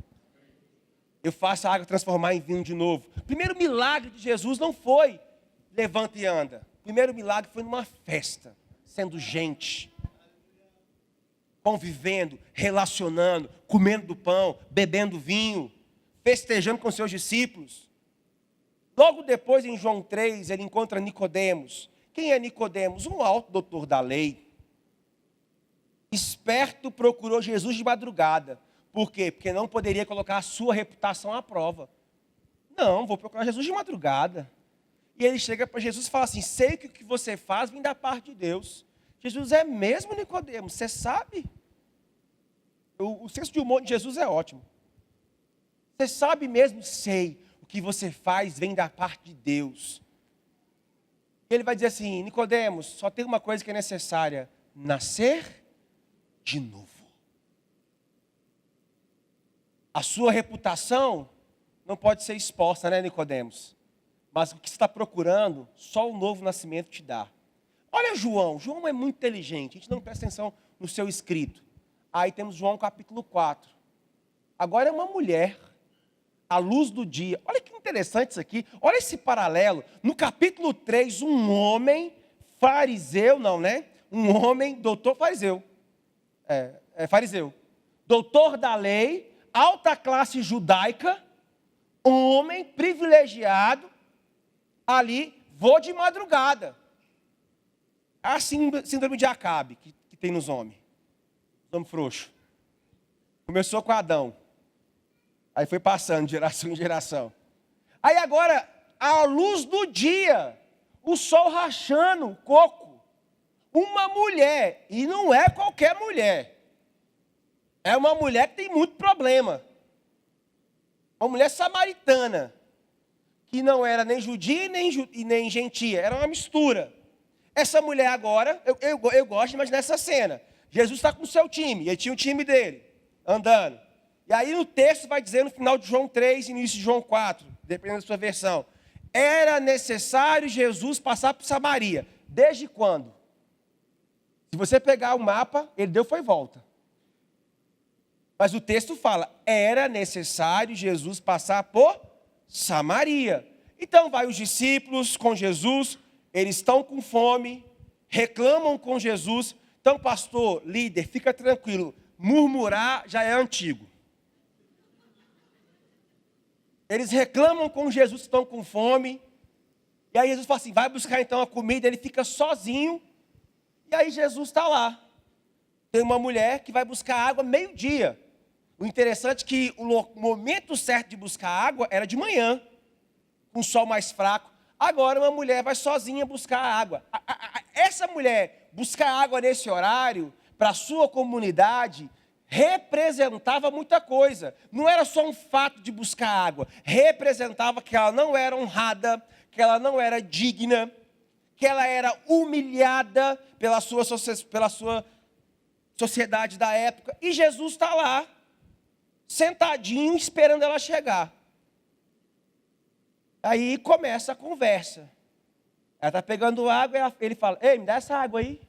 Eu faço a água transformar em vinho de novo. O primeiro milagre de Jesus não foi levanta e anda. O primeiro milagre foi numa festa, sendo gente, convivendo, relacionando, comendo do pão, bebendo vinho, festejando com seus discípulos. Logo depois, em João 3, ele encontra Nicodemos. Quem é Nicodemos? Um alto doutor da lei. Esperto, procurou Jesus de madrugada. Por quê? Porque não poderia colocar a sua reputação à prova. Não, vou procurar Jesus de madrugada. E ele chega para Jesus e fala assim, sei que o que você faz vem da parte de Deus. Jesus, é mesmo, Nicodemos? Você sabe? O senso de humor de Jesus é ótimo. Você sabe mesmo? Sei. O que você faz vem da parte de Deus. Ele vai dizer assim, Nicodemos, só tem uma coisa que é necessária. Nascer de novo. A sua reputação não pode ser exposta, né, Nicodemos? Mas o que você está procurando, só o novo nascimento te dá. Olha João é muito inteligente, a gente não presta atenção no seu escrito. Aí temos João capítulo 4. Agora é uma mulher, à luz do dia. Olha que interessante isso aqui, olha esse paralelo. No capítulo 3, um homem fariseu, não, né? Um homem, doutor fariseu. Fariseu. Doutor da lei, alta classe judaica, homem privilegiado, ali, vou de madrugada. A síndrome de Acabe, que tem nos homens. Homem frouxo. Começou com Adão. Aí foi passando de geração em geração. Aí agora, à luz do dia, o sol rachando o coco. Uma mulher, e não é qualquer mulher. É uma mulher que tem muito problema. Uma mulher samaritana. Que não era nem judia e nem gentia, era uma mistura. Essa mulher agora, eu gosto de imaginar essa cena. Jesus está com o seu time, ele tinha o time dele, andando. E aí no texto vai dizer, no final de João 3, início de João 4, dependendo da sua versão, era necessário Jesus passar por Samaria. Desde quando? Se você pegar o mapa, ele deu foi volta. Mas o texto fala, era necessário Jesus passar por Samaria. Então vai os discípulos com Jesus, eles estão com fome, reclamam com Jesus. Então, pastor, líder, fica tranquilo, murmurar já é antigo. Eles reclamam com Jesus, estão com fome. E aí Jesus fala assim, vai buscar então a comida, ele fica sozinho. E aí Jesus está lá. Tem uma mulher que vai buscar água meio-dia. O interessante é que o momento certo de buscar água era de manhã, com o sol mais fraco. Agora uma mulher vai sozinha buscar água. Essa mulher buscar água nesse horário, para a sua comunidade, representava muita coisa. Não era só um fato de buscar água. Representava que ela não era honrada, que ela não era digna, que ela era humilhada pela sua sociedade da época. E Jesus está lá, sentadinho, esperando ela chegar. Aí começa a conversa. Ela está pegando água e ele fala, ei, me dá essa água aí.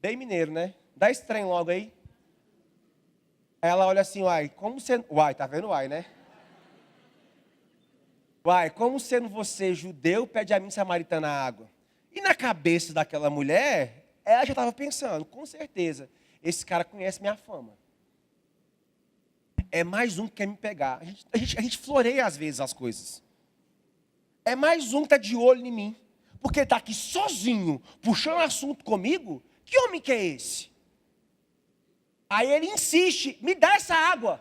Bem mineiro, né? Dá esse trem logo aí. Ela olha assim, uai, como sendo... Uai, tá vendo uai, né? Uai, como sendo você judeu, pede a mim samaritana água. E na cabeça daquela mulher, ela já estava pensando, com certeza, esse cara conhece minha fama. É mais um que quer me pegar. A gente floreia às vezes as coisas. é mais um que está de olho em mim. Porque está aqui sozinho, puxando assunto comigo. Que homem que é esse? Aí ele insiste, me dá essa água.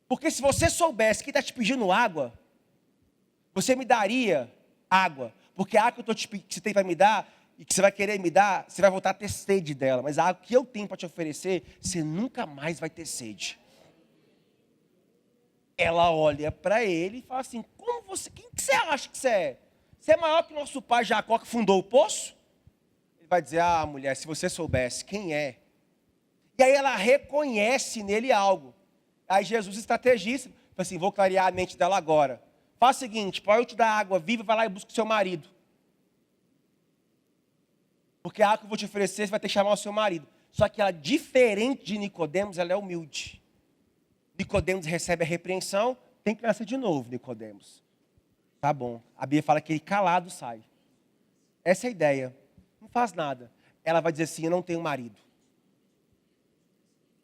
Porque se você soubesse que está te pedindo água, você me daria água. Porque a água que você tem para me dar, e que você vai querer me dar, você vai voltar a ter sede dela. Mas a água que eu tenho para te oferecer, você nunca mais vai ter sede. Ela olha para ele e fala assim, quem que você acha que você é? Você é maior que o nosso pai Jacó que fundou o poço? Ele vai dizer, mulher, se você soubesse quem é. E aí ela reconhece nele algo. Aí Jesus, estrategista, fala assim, vou clarear a mente dela agora. Faz o seguinte, para eu te dar água viva, vai lá e busca o seu marido. Porque a água que eu vou te oferecer, você vai ter que chamar o seu marido. Só que ela, diferente de Nicodemos, ela é humilde. Nicodemos recebe a repreensão, tem que nascer de novo, Nicodemos. Tá bom. A Bíblia fala que ele calado sai. Essa é a ideia. Não faz nada. Ela vai dizer assim, eu não tenho marido.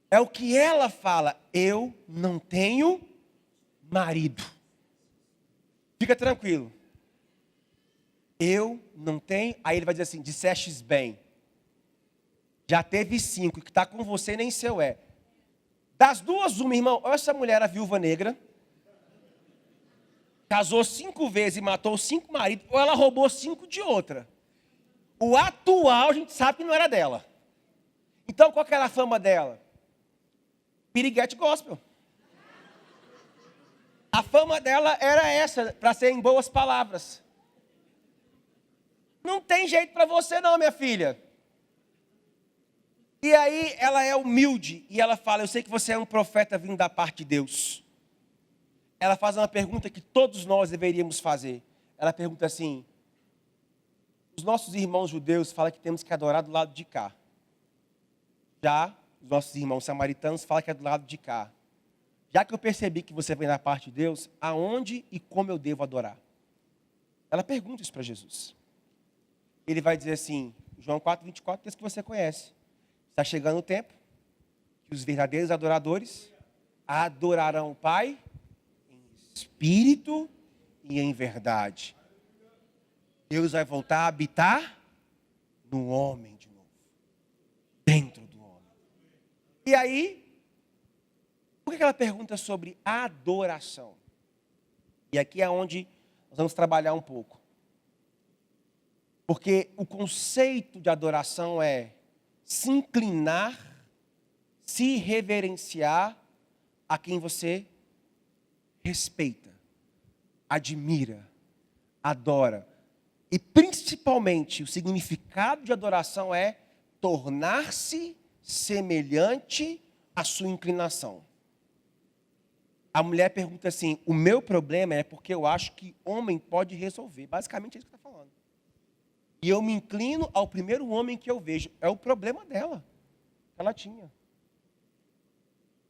É o que ela fala, eu não tenho marido. Fica tranquilo. Eu não tenho. Aí ele vai dizer assim, dissestes bem. Já teve 5, que está com você nem seu é. Das duas, uma, irmão, ou essa mulher era viúva negra, casou 5 vezes e matou 5 maridos, ou ela roubou 5 de outra. O atual, a gente sabe que não era dela. Então, qual que era a fama dela? Piriguete gospel. A fama dela era essa, para ser em boas palavras. Não tem jeito para você não, minha filha. E aí ela é humilde e ela fala, eu sei que você é um profeta vindo da parte de Deus. Ela faz uma pergunta que todos nós deveríamos fazer. Ela pergunta assim, os nossos irmãos judeus falam que temos que adorar do lado de cá. Já os nossos irmãos samaritanos falam que é do lado de cá. Já que eu percebi que você vem da parte de Deus, aonde e como eu devo adorar? Ela pergunta isso para Jesus. Ele vai dizer assim, João 4:24, texto que você conhece. Está chegando o tempo que os verdadeiros adoradores adorarão o Pai em espírito e em verdade. Deus vai voltar a habitar no homem de novo. Dentro do homem. E aí, por que ela pergunta sobre adoração? E aqui é onde nós vamos trabalhar um pouco. Porque o conceito de adoração é se inclinar, se reverenciar a quem você respeita, admira, adora. E principalmente o significado de adoração é tornar-se semelhante à sua inclinação. A mulher pergunta assim, o meu problema é porque eu acho que homem pode resolver. Basicamente é isso que está falando. E eu me inclino ao primeiro homem que eu vejo. É o problema dela. Que ela tinha.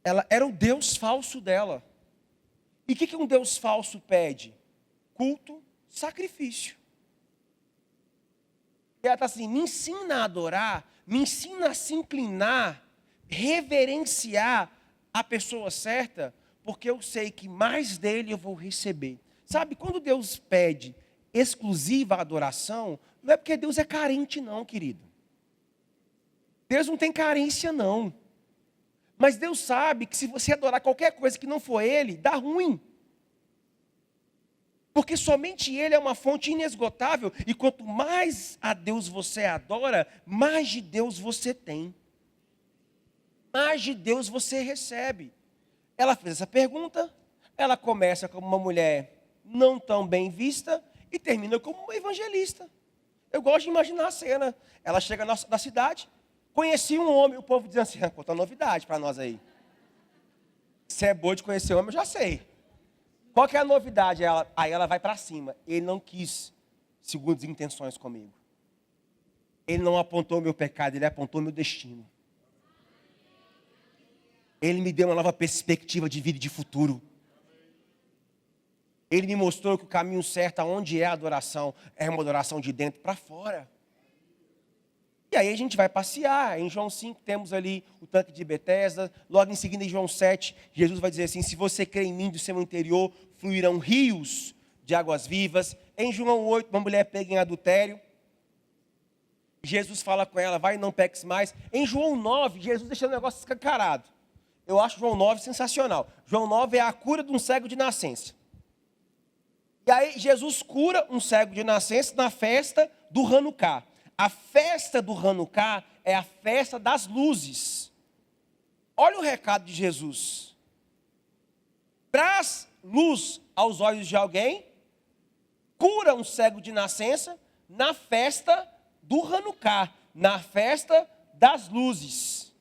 Ela era o Deus falso dela. E o que um Deus falso pede? Culto, sacrifício. E ela está assim, me ensina a adorar, me ensina a se inclinar, reverenciar a pessoa certa, porque eu sei que mais dele eu vou receber. Sabe, quando Deus pede exclusiva adoração, não é porque Deus é carente não, querido. Deus não tem carência não. Mas Deus sabe que se você adorar qualquer coisa que não for Ele, dá ruim. Porque somente Ele é uma fonte inesgotável. E quanto mais a Deus você adora, mais de Deus você tem. Mais de Deus você recebe. Ela fez essa pergunta. Ela começa como uma mulher não tão bem vista e termina como uma evangelista. Eu gosto de imaginar a cena. Ela chega na cidade, conheci um homem, o povo diz assim, conta uma novidade para nós aí. Se é boa de conhecer homem, eu já sei. Qual que é a novidade? Aí ela vai para cima. Ele não quis segundas intenções comigo. Ele não apontou o meu pecado, ele apontou o meu destino. Ele me deu uma nova perspectiva de vida e de futuro. Ele me mostrou que o caminho certo, aonde é a adoração, é uma adoração de dentro para fora. E aí a gente vai passear. Em João 5 temos ali o tanque de Betesda. Logo em seguida em João 7, Jesus vai dizer assim, se você crê em mim, do seu interior fluirão rios de águas vivas. Em João 8, uma mulher pega em adultério. Jesus fala com ela, vai, não peques mais. Em João 9, Jesus deixa o negócio escancarado. Eu acho João 9 sensacional. João 9 é a cura de um cego de nascença. E aí Jesus cura um cego de nascença na festa do Hanukká. A festa do Hanukká é a festa das luzes. Olha o recado de Jesus. Traz luz aos olhos de alguém, cura um cego de nascença na festa do Hanukká, na festa das luzes.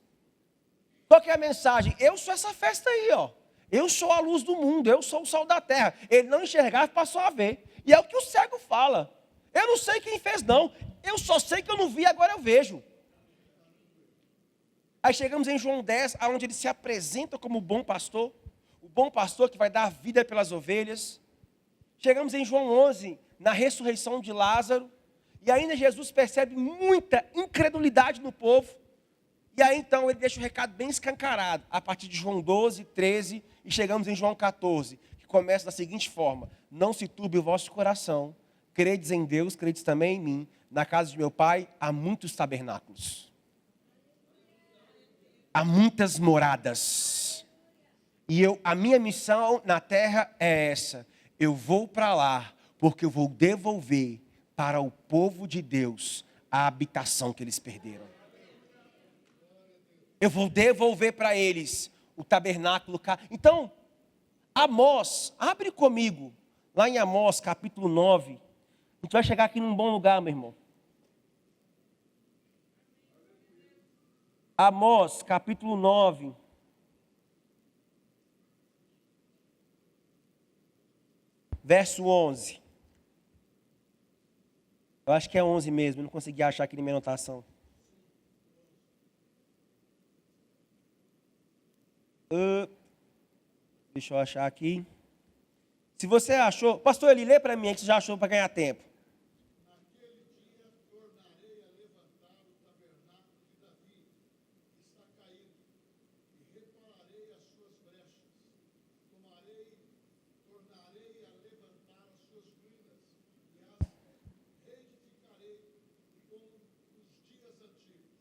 Qual que é a mensagem? Eu sou essa festa aí, ó. Eu sou a luz do mundo, eu sou o sol da terra. Ele não enxergava, passou a ver. E é o que o cego fala. Eu não sei quem fez, não. Eu só sei que eu não vi, agora eu vejo. Aí chegamos em João 10, onde ele se apresenta como o bom pastor que vai dar vida pelas ovelhas. Chegamos em João 11, na ressurreição de Lázaro, e ainda Jesus percebe muita incredulidade no povo, e aí então ele deixa o recado bem escancarado, a partir de João 12, 13, e chegamos em João 14, que começa da seguinte forma: não se turbe o vosso coração, credes em Deus, credes também em mim, na casa de meu pai há muitos tabernáculos. Há muitas moradas. E a minha missão na terra é essa. Eu vou para lá, porque eu vou devolver para o povo de Deus a habitação que eles perderam. Eu vou devolver para eles o tabernáculo. Então, Amós, abre comigo, lá em Amós, capítulo 9. A gente vai chegar aqui num bom lugar, meu irmão. Amós, capítulo 9. Verso 11. Eu acho que é 11 mesmo, eu não consegui achar aqui na minha anotação. Deixa eu achar aqui. Se você achou, pastor, ele lê para mim aí que você já achou para ganhar tempo.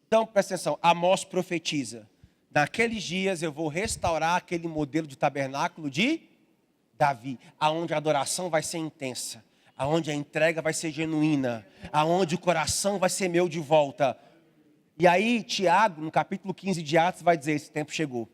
Então, presta atenção, Amós profetiza. Naqueles dias eu vou restaurar aquele modelo de tabernáculo de Davi, aonde a adoração vai ser intensa, aonde a entrega vai ser genuína, aonde o coração vai ser meu de volta. E aí, Tiago, no capítulo 15 de Atos, vai dizer, esse tempo chegou.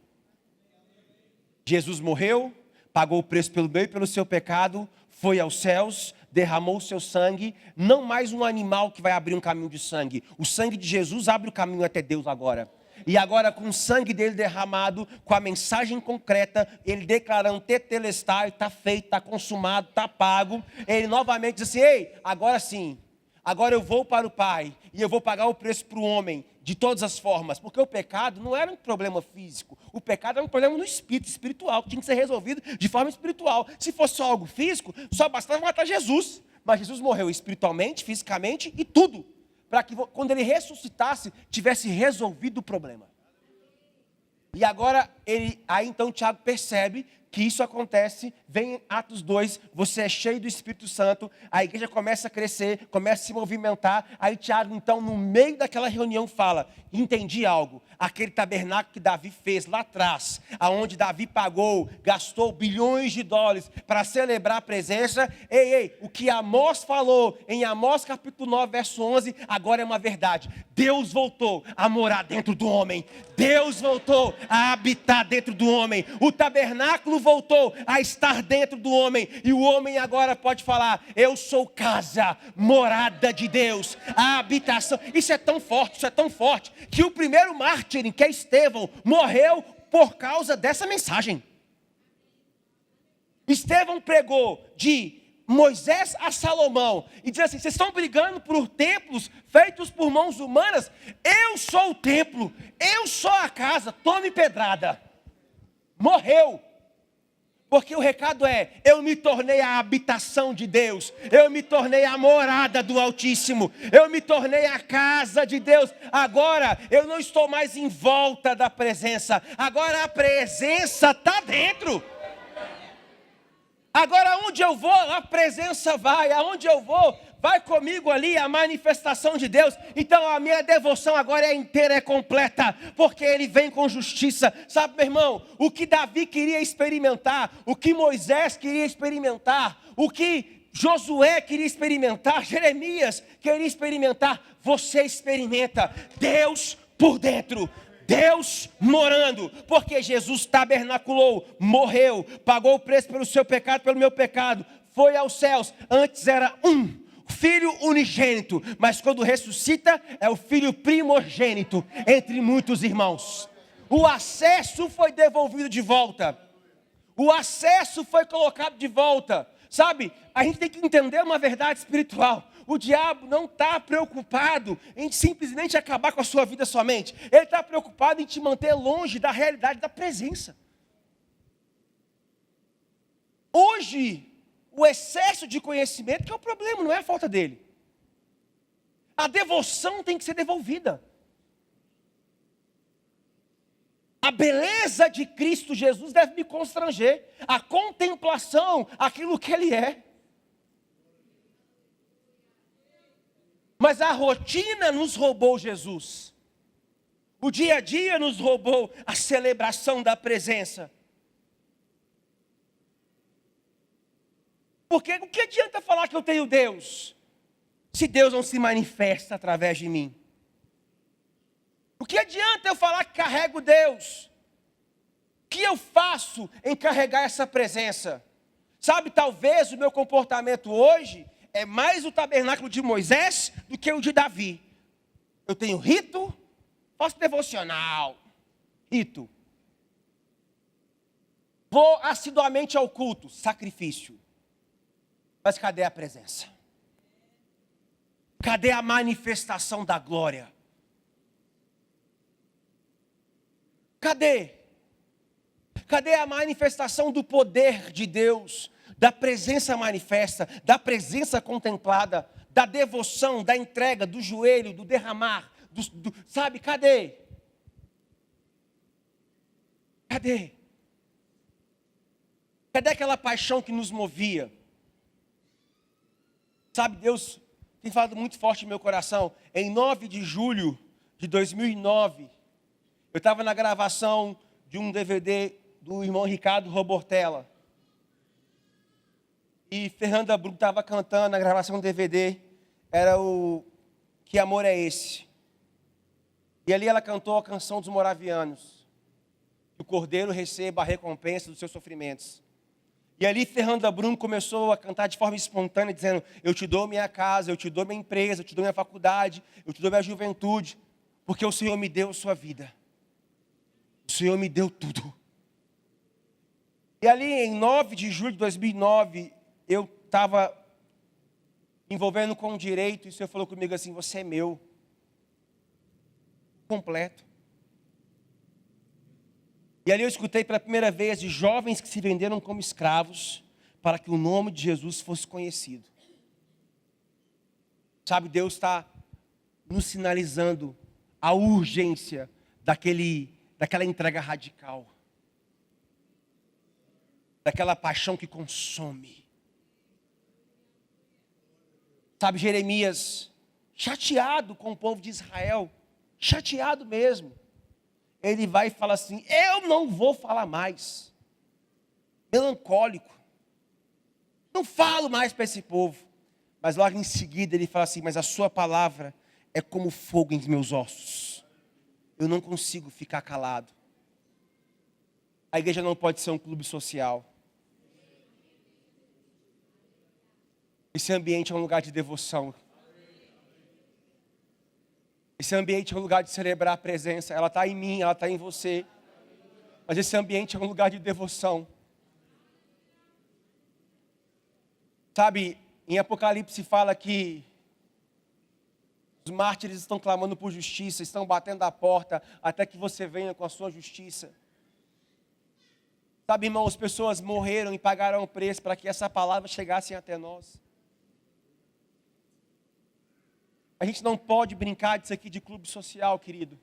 Jesus morreu, pagou o preço pelo meu e pelo seu pecado, foi aos céus, derramou o seu sangue, não mais um animal que vai abrir um caminho de sangue. O sangue de Jesus abre o caminho até Deus agora. E agora com o sangue dele derramado, com a mensagem concreta, ele declarando tetelestai, está feito, está consumado, está pago. Ele novamente diz assim, ei, agora sim, agora eu vou para o Pai e eu vou pagar o preço para o homem, de todas as formas. Porque o pecado não era um problema físico, o pecado era um problema no espírito, espiritual, que tinha que ser resolvido de forma espiritual. Se fosse só algo físico, só bastava matar Jesus. Mas Jesus morreu espiritualmente, fisicamente e tudo, para que quando ele ressuscitasse, tivesse resolvido o problema. E agora, aí então Tiago percebe que isso acontece, vem em Atos 2, você é cheio do Espírito Santo, a igreja começa a crescer, começa a se movimentar, aí Tiago então no meio daquela reunião fala, entendi algo, aquele tabernáculo que Davi fez lá atrás, aonde Davi pagou, gastou bilhões de dólares para celebrar a presença, o que Amós falou em Amós capítulo 9, verso 11, agora é uma verdade, Deus voltou a morar dentro do homem, Deus voltou a habitar dentro do homem, o tabernáculo voltou a estar dentro do homem, e o homem agora pode falar, eu sou casa, morada de Deus, a habitação, isso é tão forte, que o primeiro mártir, que é Estevão, morreu por causa dessa mensagem. Estevão pregou de Moisés a Salomão, e diz assim, vocês estão brigando por templos feitos por mãos humanas, eu sou o templo, eu sou a casa, tome pedrada. Morreu. Porque o recado é, eu me tornei a habitação de Deus, eu me tornei a morada do Altíssimo, eu me tornei a casa de Deus, agora eu não estou mais em volta da presença, agora a presença está dentro. Agora, aonde eu vou, a presença vai. Aonde eu vou, vai comigo ali a manifestação de Deus. Então, a minha devoção agora é inteira, é completa, porque Ele vem com justiça. Sabe, meu irmão, o que Davi queria experimentar, o que Moisés queria experimentar, o que Josué queria experimentar, Jeremias queria experimentar, você experimenta. Deus por dentro. Deus morando, porque Jesus tabernaculou, morreu, pagou o preço pelo seu pecado, pelo meu pecado, foi aos céus. Antes era filho unigênito, mas quando ressuscita é o filho primogênito entre muitos irmãos. O acesso foi devolvido de volta, o acesso foi colocado de volta. Sabe, a gente tem que entender uma verdade espiritual. O diabo não está preocupado em simplesmente acabar com a sua vida somente. Ele está preocupado em te manter longe da realidade da presença. Hoje, o excesso de conhecimento que é o problema, não é a falta dele. A devoção tem que ser devolvida. A beleza de Cristo Jesus deve me constranger. A contemplação, aquilo que Ele é. Mas a rotina nos roubou Jesus. O dia a dia nos roubou a celebração da presença. Porque o que adianta falar que eu tenho Deus, se Deus não se manifesta através de mim? O que adianta eu falar que carrego Deus? O que eu faço em carregar essa presença? Sabe, talvez o meu comportamento hoje é mais o tabernáculo de Moisés do que o de Davi. Eu tenho rito, faço devocional, rito. Vou assiduamente ao culto, sacrifício. Mas cadê a presença? Cadê a manifestação da glória? Cadê? Cadê a manifestação do poder de Deus? Da presença manifesta, da presença contemplada, da devoção, da entrega, do joelho, do derramar, sabe, cadê? Cadê? Cadê aquela paixão que nos movia? Sabe, Deus tem falado muito forte no meu coração. Em 9 de julho de 2009, eu estava na gravação de um DVD do irmão Ricardo Robortella. E Fernanda Brum estava cantando na gravação do DVD, era o Que Amor é Esse? E ali ela cantou a canção dos moravianos. Que o cordeiro receba a recompensa dos seus sofrimentos. E ali Fernanda Brum começou a cantar de forma espontânea, dizendo: eu te dou minha casa, eu te dou minha empresa, eu te dou minha faculdade, eu te dou minha juventude, porque o Senhor me deu a sua vida. O Senhor me deu tudo. E ali em 9 de julho de 2009, eu estava envolvendo com o direito, e o Senhor falou comigo assim: você é meu, completo. E ali eu escutei pela primeira vez de jovens que se venderam como escravos, para que o nome de Jesus fosse conhecido. Sabe, Deus está nos sinalizando a urgência daquela entrega radical, daquela paixão que consome. Sabe, Jeremias, chateado com o povo de Israel, chateado mesmo, ele vai e fala assim: eu não vou falar mais, melancólico, não falo mais para esse povo. Mas logo em seguida ele fala assim: mas a sua palavra é como fogo em meus ossos, eu não consigo ficar calado. A igreja não pode ser um clube social. Esse ambiente é um lugar de devoção. Esse ambiente é um lugar de celebrar a presença. Ela está em mim, ela está em você. Mas esse ambiente é um lugar de devoção. Sabe, em Apocalipse fala que os mártires estão clamando por justiça, estão batendo a porta até que você venha com a sua justiça. Sabe, irmãos, pessoas morreram e pagaram o preço para que essa palavra chegasse até nós. A gente não pode brincar disso aqui de clube social, querido.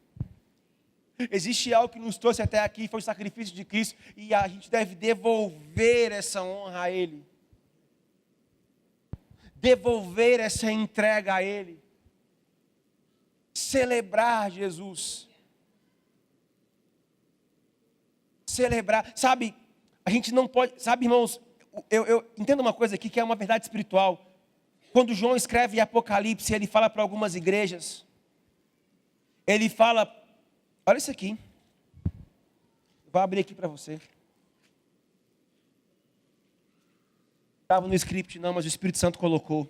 Existe algo que nos trouxe até aqui, foi o sacrifício de Cristo, e a gente deve devolver essa honra a Ele. Devolver essa entrega a Ele. Celebrar Jesus. Celebrar, sabe, a gente não pode, sabe, irmãos, eu entendo uma coisa aqui que é uma verdade espiritual. Quando João escreve Apocalipse, ele fala para algumas igrejas, ele fala, olha isso aqui, vou abrir aqui para você. Estava no script não, mas o Espírito Santo colocou.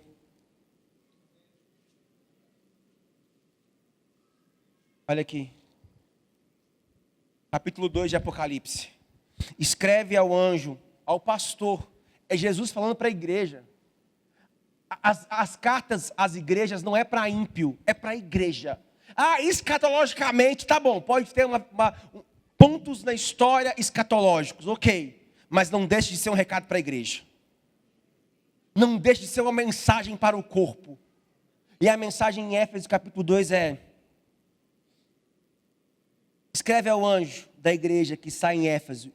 Olha aqui. Capítulo 2 de Apocalipse. Escreve ao anjo, ao pastor. É Jesus falando para a igreja. As cartas às igrejas não é para ímpio, é para a igreja. Escatologicamente, tá bom, pode ter pontos na história escatológicos, ok. Mas não deixe de ser um recado para a igreja. Não deixe de ser uma mensagem para o corpo. E a mensagem em Éfeso capítulo 2 é: escreve ao anjo da igreja que está em Éfeso.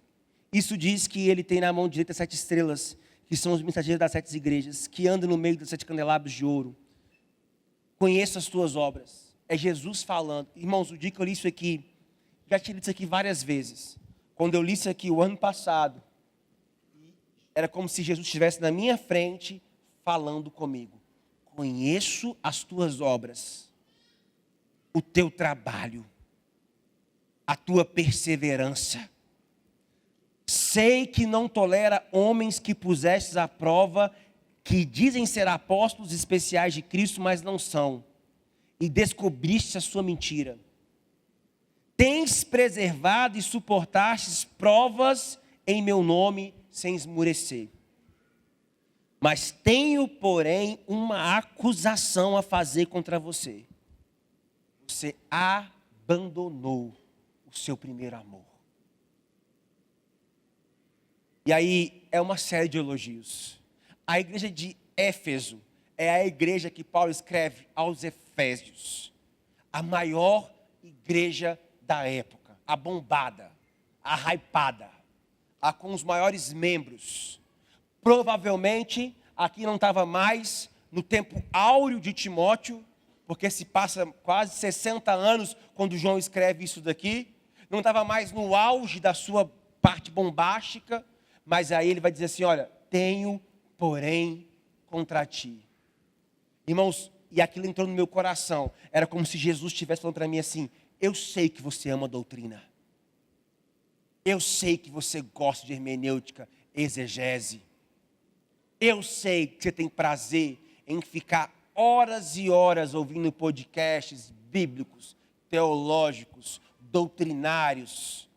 Isso diz que ele tem na mão direita 7 estrelas, que são os mensageiros das 7 igrejas, que andam no meio dos 7 candelabros de ouro. Conheço as tuas obras. É Jesus falando. Irmãos, o dia que eu li isso aqui, já tinha lido isso aqui várias vezes. Quando eu li isso aqui o ano passado, era como se Jesus estivesse na minha frente, falando comigo. Conheço as tuas obras, o teu trabalho, a tua perseverança. Sei que não tolera homens que pusestes à prova, que dizem ser apóstolos especiais de Cristo, mas não são. E descobriste a sua mentira. Tens preservado e suportastes provas em meu nome sem esmurecer. Mas tenho, porém, uma acusação a fazer contra você. Você abandonou o seu primeiro amor. E aí é uma série de elogios. A igreja de Éfeso é a igreja que Paulo escreve aos Efésios. A maior igreja da época. A bombada, a hypada, a com os maiores membros. Provavelmente aqui não estava mais no tempo áureo de Timóteo, porque se passa quase 60 anos quando João escreve isso daqui. Não estava mais no auge da sua parte bombástica. Mas aí ele vai dizer assim, olha, tenho, porém, contra ti. Irmãos, e aquilo entrou no meu coração. Era como se Jesus estivesse falando para mim assim, eu sei que você ama a doutrina. Eu sei que você gosta de hermenêutica, exegese. Eu sei que você tem prazer em ficar horas e horas ouvindo podcasts bíblicos, teológicos, doutrinários.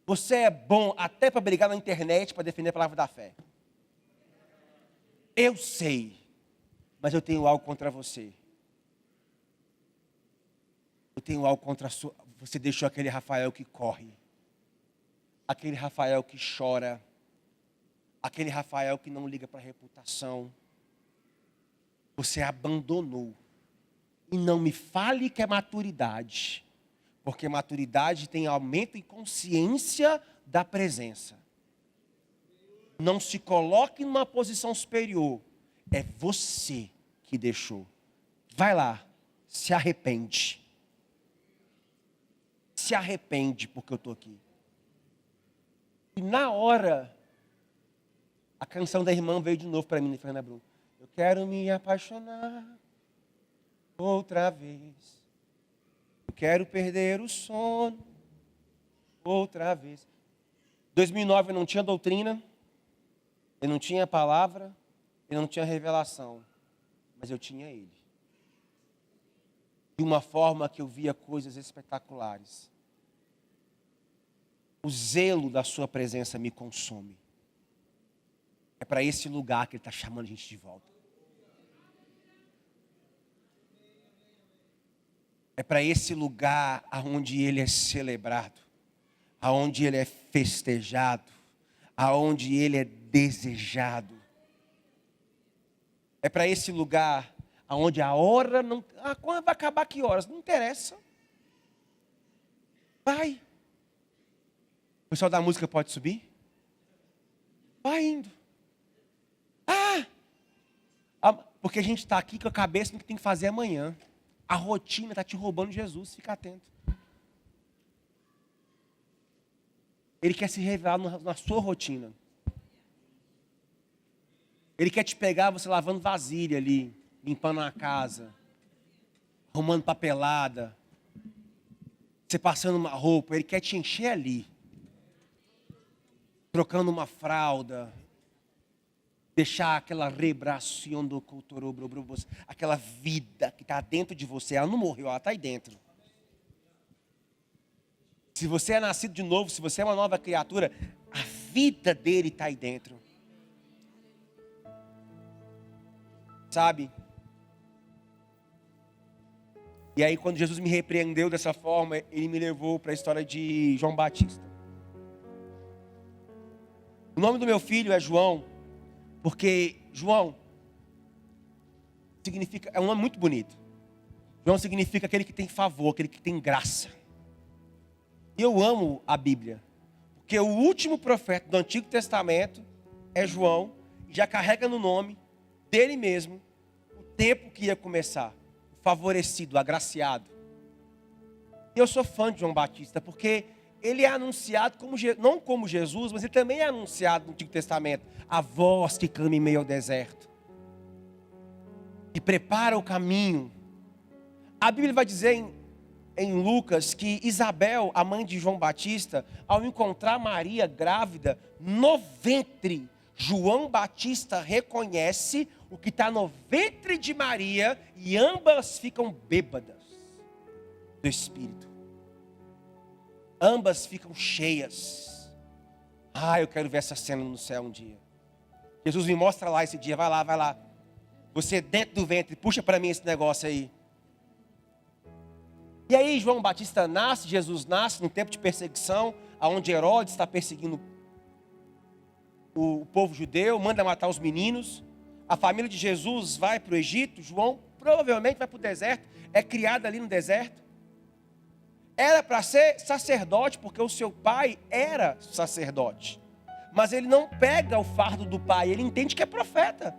Você é bom até para brigar na internet para defender a palavra da fé. Eu sei, mas eu tenho algo contra você. Eu tenho algo contra a sua. Você deixou aquele Rafael que corre. Aquele Rafael que chora. Aquele Rafael que não liga para a reputação. Você abandonou. E não me fale que é maturidade. Porque maturidade tem aumento em consciência da presença. Não se coloque numa posição superior. É você que deixou. Vai lá, se arrepende. Se arrepende porque eu estou aqui. E na hora, a canção da irmã veio de novo para mim, Fernanda Brum. Eu quero me apaixonar outra vez. Eu quero perder o sono outra vez. 2009 eu não tinha doutrina, eu não tinha palavra, eu não tinha revelação, mas eu tinha Ele. De uma forma que eu via coisas espetaculares. O zelo da sua presença me consome. É para esse lugar que Ele está chamando a gente de volta. É para esse lugar onde Ele é celebrado, aonde Ele é festejado, aonde Ele é desejado. É para esse lugar onde a hora não... quando vai acabar, que horas? Não interessa. Vai. O pessoal da música pode subir? Vai indo. Porque a gente está aqui com a cabeça no que tem que fazer amanhã. A rotina está te roubando Jesus, fica atento. Ele quer se revelar na sua rotina. Ele quer te pegar você lavando vasilha ali, limpando a casa, arrumando papelada, você passando uma roupa. Ele quer te encher ali, trocando uma fralda, deixar aquela rebração do aquela vida que está dentro de você. Ela não morreu, ela está aí dentro. Se você é nascido de novo, se você é uma nova criatura, a vida dele está aí dentro. Sabe? E aí quando Jesus me repreendeu dessa forma, ele me levou para a história de João Batista. O nome do meu filho é João, porque João significa, é um nome muito bonito. João significa aquele que tem favor, aquele que tem graça. E eu amo a Bíblia, porque o último profeta do Antigo Testamento é João, e já carrega no nome dele mesmo o tempo que ia começar, o favorecido, o agraciado. E eu sou fã de João Batista, porque ele é anunciado como, não como Jesus, mas ele também é anunciado no Antigo Testamento, a voz que clama em meio ao deserto, que prepara o caminho. A Bíblia vai dizer em Lucas que Isabel, a mãe de João Batista, ao encontrar Maria grávida no ventre, João Batista reconhece o que está no ventre de Maria e ambas ficam bêbadas do Espírito. Ambas ficam cheias. Eu quero ver essa cena no céu um dia. Jesus me mostra lá esse dia, vai lá. Você dentro do ventre, puxa para mim esse negócio aí. E aí João Batista nasce, Jesus nasce num tempo de perseguição, onde Herodes está perseguindo o povo judeu, manda matar os meninos. A família de Jesus vai para o Egito, João provavelmente vai para o deserto, é criado ali no deserto. Era para ser sacerdote, porque o seu pai era sacerdote. Mas ele não pega o fardo do pai, ele entende que é profeta.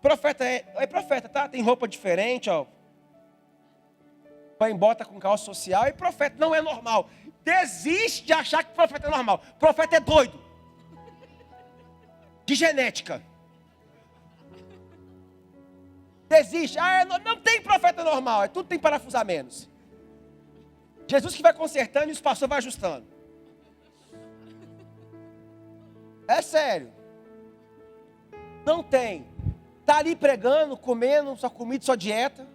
Profeta é profeta, tá? Tem roupa diferente, ó. Põe bota com calça social, e profeta não é normal. Desiste de achar que profeta é normal. Profeta é doido. De genética. Desiste. Não tem profeta normal, tudo tem parafusar menos. Jesus que vai consertando e os pastores vão ajustando. É sério. Não tem. Está ali pregando, comendo, só comida, só dieta.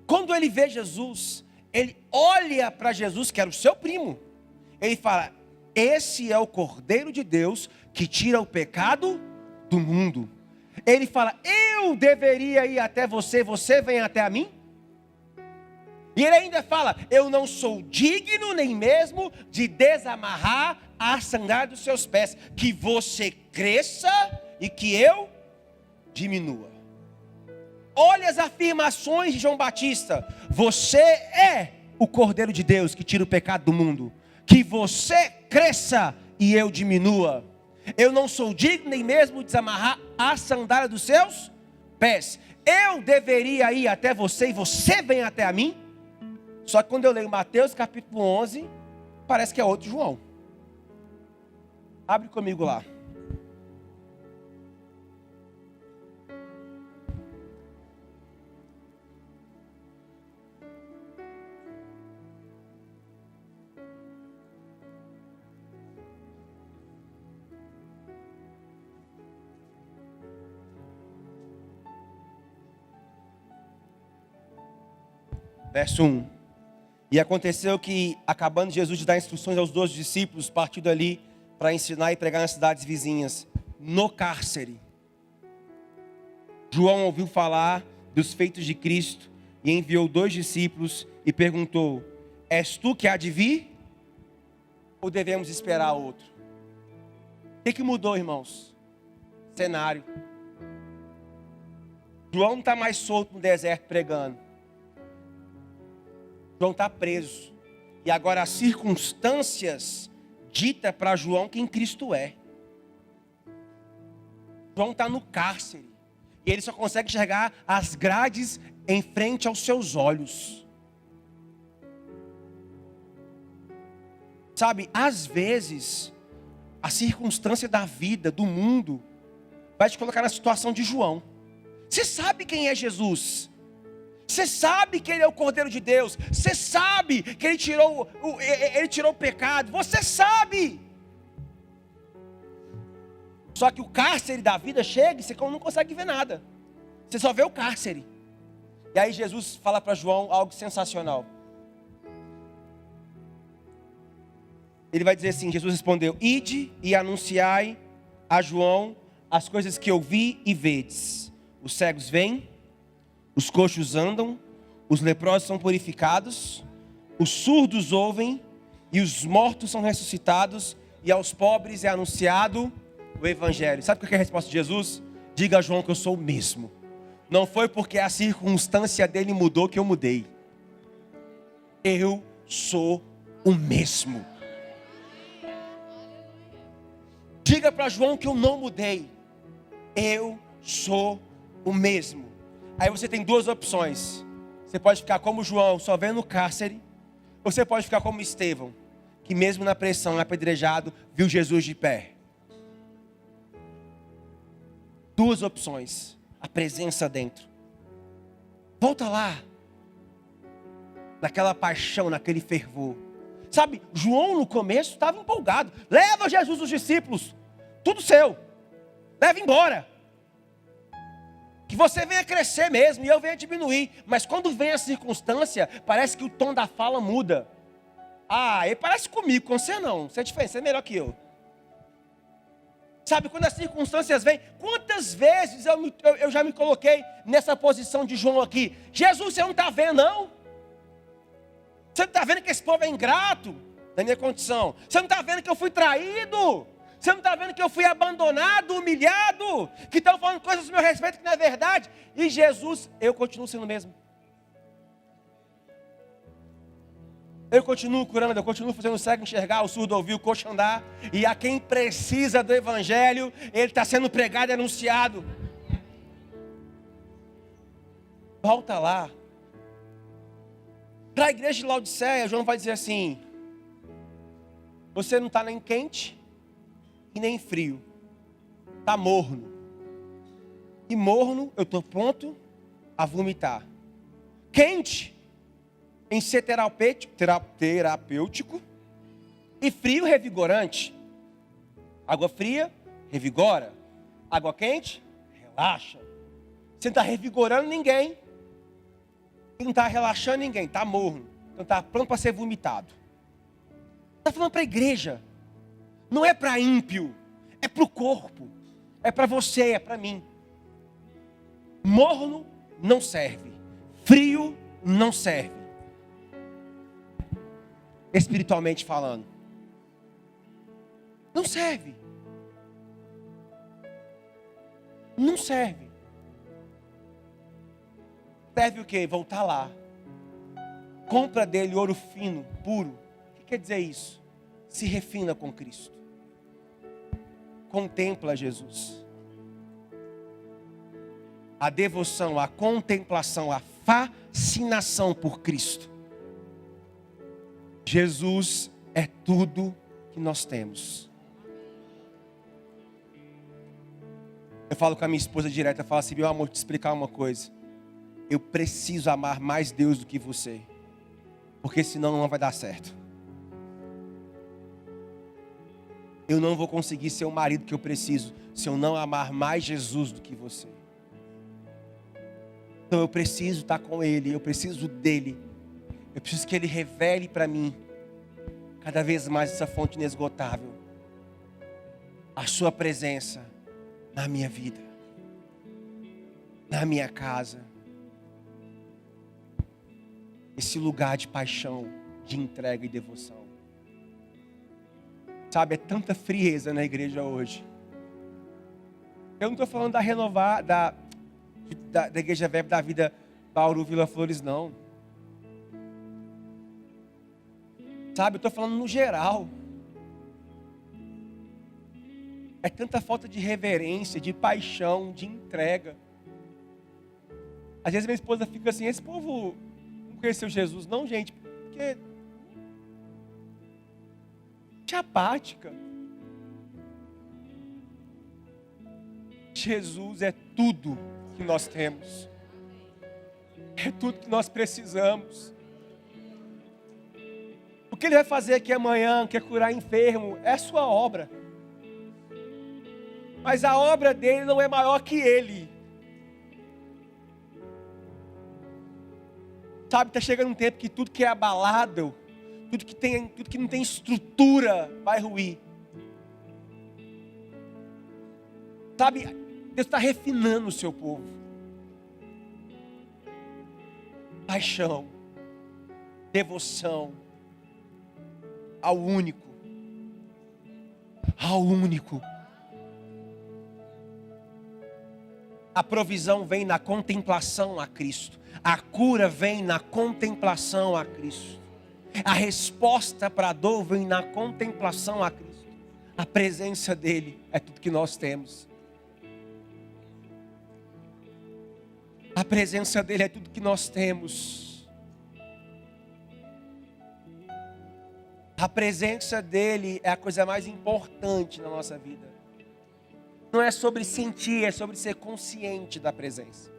Quando ele vê Jesus, ele olha para Jesus, que era o seu primo. Ele fala, esse é o Cordeiro de Deus que tira o pecado do mundo. Ele fala, eu deveria ir até você, você vem até a mim? E ele ainda fala, eu não sou digno nem mesmo de desamarrar a sandália dos seus pés. Que você cresça e que eu diminua. Olha as afirmações de João Batista. Você é o Cordeiro de Deus que tira o pecado do mundo. Que você cresça e eu diminua. Eu não sou digno nem mesmo de desamarrar a sandália dos seus pés. Eu deveria ir até você e você vem até a mim? Só que quando eu leio Mateus capítulo 11, parece que é outro João. Abre comigo lá. Verso 1. E aconteceu que, acabando Jesus de dar instruções aos 12 discípulos, partiu dali para ensinar e pregar nas cidades vizinhas, no cárcere. João ouviu falar dos feitos de Cristo e enviou 2 discípulos e perguntou, és tu que há de vir? Ou devemos esperar outro? O que mudou, irmãos? Cenário. João não está mais solto no deserto pregando. João está preso. E agora as circunstâncias dita para João quem Cristo é. João está no cárcere. E ele só consegue enxergar as grades em frente aos seus olhos. Sabe, às vezes, a circunstância da vida, do mundo, vai te colocar na situação de João. Você sabe quem é Jesus. Você sabe que Ele é o Cordeiro de Deus. Você sabe que Ele tirou o pecado. Você sabe. Só que o cárcere da vida chega e você não consegue ver nada. Você só vê o cárcere. E aí Jesus fala para João algo sensacional. Ele vai dizer assim, Jesus respondeu: ide e anunciai a João as coisas que ouvi e vedes. Os cegos vêm, os coxos andam, os leprosos são purificados, os surdos ouvem, e os mortos são ressuscitados, e aos pobres é anunciado o Evangelho. Sabe qual é a resposta de Jesus? Diga a João que eu sou o mesmo. Não foi porque a circunstância dele mudou que eu mudei. Eu sou o mesmo. Diga para João que eu não mudei. Eu sou o mesmo. Aí você tem duas opções. Você pode ficar como João, só vendo o cárcere. Ou você pode ficar como Estevão, que mesmo na pressão, apedrejado, viu Jesus de pé. Duas opções. A presença dentro. Volta lá. Naquela paixão, naquele fervor. Sabe, João no começo estava empolgado. Leva Jesus os discípulos. Tudo seu. Leva embora. Que você venha crescer mesmo e eu venha diminuir. Mas quando vem a circunstância, parece que o tom da fala muda. Ah, ele parece comigo, com você não. Você é diferente, você é melhor que eu. Sabe, quando as circunstâncias vêm, quantas vezes eu já me coloquei nessa posição de João aqui. Jesus, você não está vendo não? Você não está vendo que esse povo é ingrato na minha condição? Você não está vendo que eu fui traído? Você não está vendo que eu fui abandonado, humilhado? Que estão falando coisas a meu respeito que não é verdade? E Jesus, eu continuo sendo o mesmo. Eu continuo curando, eu continuo fazendo o cego enxergar, o surdo ouvir, o coxo andar. E a quem precisa do Evangelho, ele está sendo pregado e anunciado. Volta lá. Para a igreja de Laodiceia, João vai dizer assim: você não está nem quente e nem frio. Está morno. E morno, eu estou pronto a vomitar. Quente, em ser terapêutico, e frio, revigorante. Água fria, revigora. Água quente, relaxa. Você não está revigorando ninguém. Você não está relaxando ninguém, está morno. Então está pronto para ser vomitado. Está falando para a igreja. Não é para ímpio, é para o corpo. É para você, é para mim. Morno não serve. Frio não serve. Espiritualmente falando. Não serve. Não serve. Serve o quê? Voltar lá. Compra dele ouro fino, puro. O que quer dizer isso? Se refina com Cristo. Contempla Jesus. A devoção, a contemplação, a fascinação por Cristo. Jesus é tudo que nós temos. Eu falo com a minha esposa direto, eu falo assim: meu amor, te explicar uma coisa. Eu preciso amar mais Deus do que você. Porque senão não vai dar certo. Eu não vou conseguir ser o marido que eu preciso se eu não amar mais Jesus do que você. Então eu preciso estar com Ele, eu preciso dEle. Eu preciso que Ele revele para mim cada vez mais essa fonte inesgotável. A sua presença na minha vida, na minha casa. Esse lugar de paixão, de entrega e devoção. Sabe, é tanta frieza na igreja hoje. Eu não estou falando da renovar, da igreja Verbo da Vida Bauru Vila Flores, não. Sabe, eu estou falando no geral. É tanta falta de reverência, de paixão, de entrega. Às vezes minha esposa fica assim, esse povo não conheceu Jesus. Não, gente, porque é apática. Jesus é tudo que nós temos. É tudo que nós precisamos. O que Ele vai fazer aqui amanhã, que é curar enfermo, é a sua obra. Mas a obra dele não é maior que Ele. Sabe, está chegando um tempo que tudo que é abalado, tudo que não tem estrutura vai ruir. Sabe, Deus está refinando o seu povo. Paixão, devoção ao único. Ao único. A provisão vem na contemplação a Cristo. A cura vem na contemplação a Cristo. A resposta para a dor vem na contemplação a Cristo. A presença dEle é tudo que nós temos. A presença dEle é tudo que nós temos. A presença dEle é a coisa mais importante na nossa vida. Não é sobre sentir, é sobre ser consciente da presença.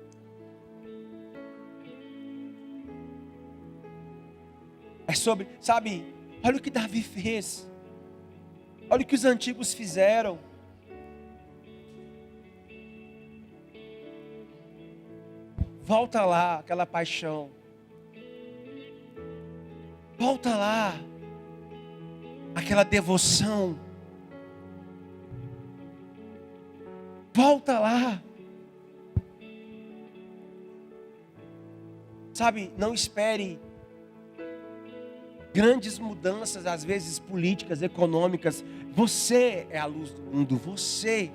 É sobre, sabe, olha o que Davi fez. Olha o que os antigos fizeram. Volta lá, aquela paixão. Volta lá, aquela devoção. Volta lá. Sabe, não espere grandes mudanças, às vezes políticas, econômicas. Você é a luz do mundo, você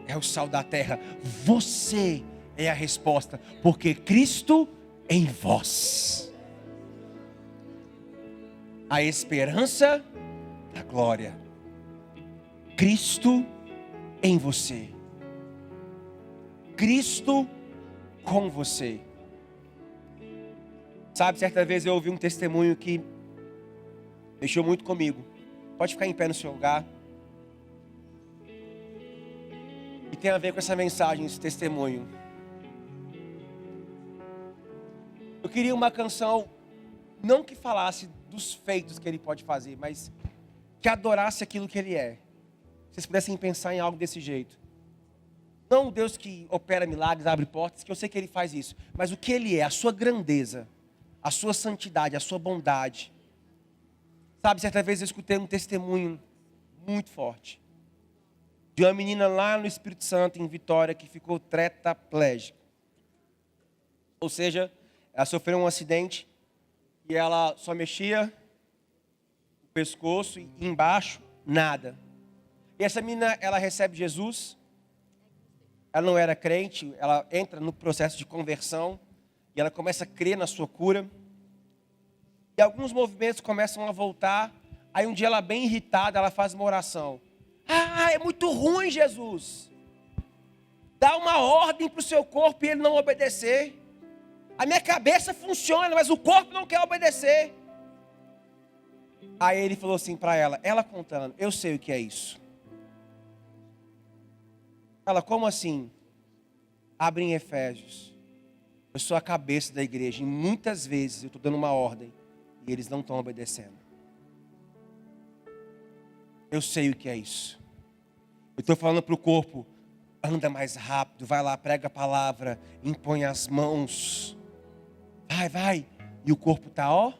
é o sal da terra, você é a resposta, porque Cristo em vós, a esperança da glória. Cristo em você, Cristo com você. Sabe, certa vez eu ouvi um testemunho que mexeu muito comigo. Pode ficar em pé no seu lugar. E tem a ver com essa mensagem, esse testemunho. Eu queria uma canção, não que falasse dos feitos que Ele pode fazer, mas que adorasse aquilo que Ele é. Se vocês pudessem pensar em algo desse jeito. Não o Deus que opera milagres, abre portas, que eu sei que Ele faz isso. Mas o que Ele é, a sua grandeza, a sua santidade, a sua bondade. Sabe, certa vez eu escutei um testemunho muito forte. De uma menina lá no Espírito Santo, em Vitória, que ficou tetraplégica. Ou seja, ela sofreu um acidente e ela só mexia o pescoço e embaixo, nada. E essa menina, ela recebe Jesus. Ela não era crente, ela entra no processo de conversão e ela começa a crer na sua cura. E alguns movimentos começam a voltar. Aí um dia ela bem irritada, ela faz uma oração. Ah, é muito ruim, Jesus. Dá uma ordem para o seu corpo e ele não obedecer. A minha cabeça funciona, mas o corpo não quer obedecer. Aí ele falou assim para ela contando, eu sei o que é isso. Ela, como assim? Abre em Efésios. Eu sou a cabeça da igreja e muitas vezes eu estou dando uma ordem e eles não estão obedecendo. Eu sei o que é isso. Eu estou falando para o corpo, anda mais rápido, vai lá, prega a palavra, impõe as mãos. Vai. E o corpo está, ó,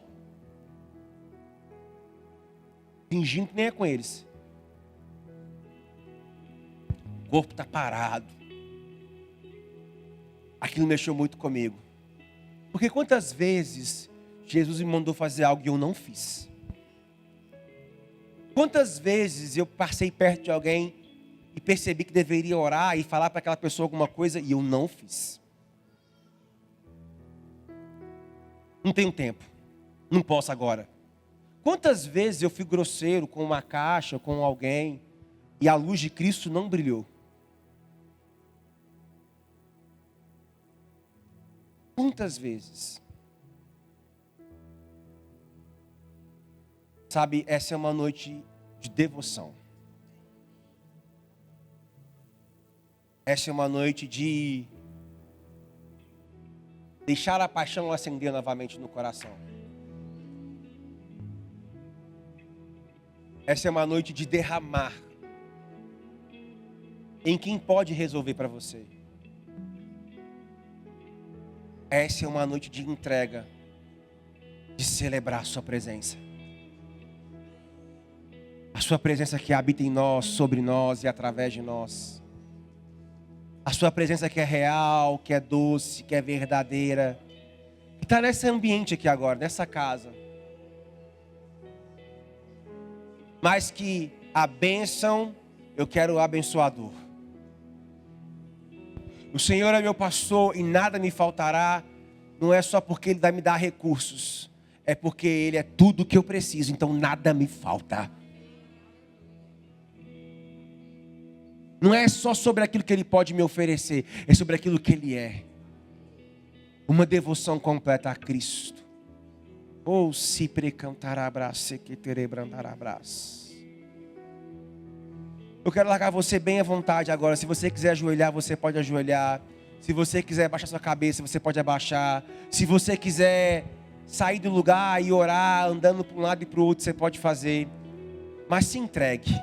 fingindo que nem é com eles. O corpo está parado. Aquilo mexeu muito comigo. Porque quantas vezes Jesus me mandou fazer algo e eu não fiz? Quantas vezes eu passei perto de alguém e percebi que deveria orar e falar para aquela pessoa alguma coisa e eu não fiz? Não tenho tempo. Não posso agora. Quantas vezes eu fui grosseiro com uma caixa, com alguém, e a luz de Cristo não brilhou? Quantas vezes? Sabe, essa é uma noite de devoção. Essa é uma noite de deixar a paixão acender novamente no coração. Essa é uma noite de derramar em quem pode resolver para você. Essa é uma noite de entrega, de celebrar a sua presença. A sua presença que habita em nós, sobre nós e através de nós. A sua presença que é real, que é doce, que é verdadeira. Que está nesse ambiente aqui agora, nessa casa. Mas que a bênção, eu quero o abençoador. O Senhor é meu pastor e nada me faltará. Não é só porque Ele vai me dar recursos. É porque Ele é tudo o que eu preciso. Então nada me falta. Não é só sobre aquilo que Ele pode me oferecer. É sobre aquilo que Ele é. Uma devoção completa a Cristo. Ou se precantarabras, que terebrandarabras. Eu quero largar você bem à vontade agora. Se você quiser ajoelhar, você pode ajoelhar. Se você quiser abaixar sua cabeça, você pode abaixar. Se você quiser sair do lugar e orar, andando para um lado e para o outro, você pode fazer. Mas se entregue.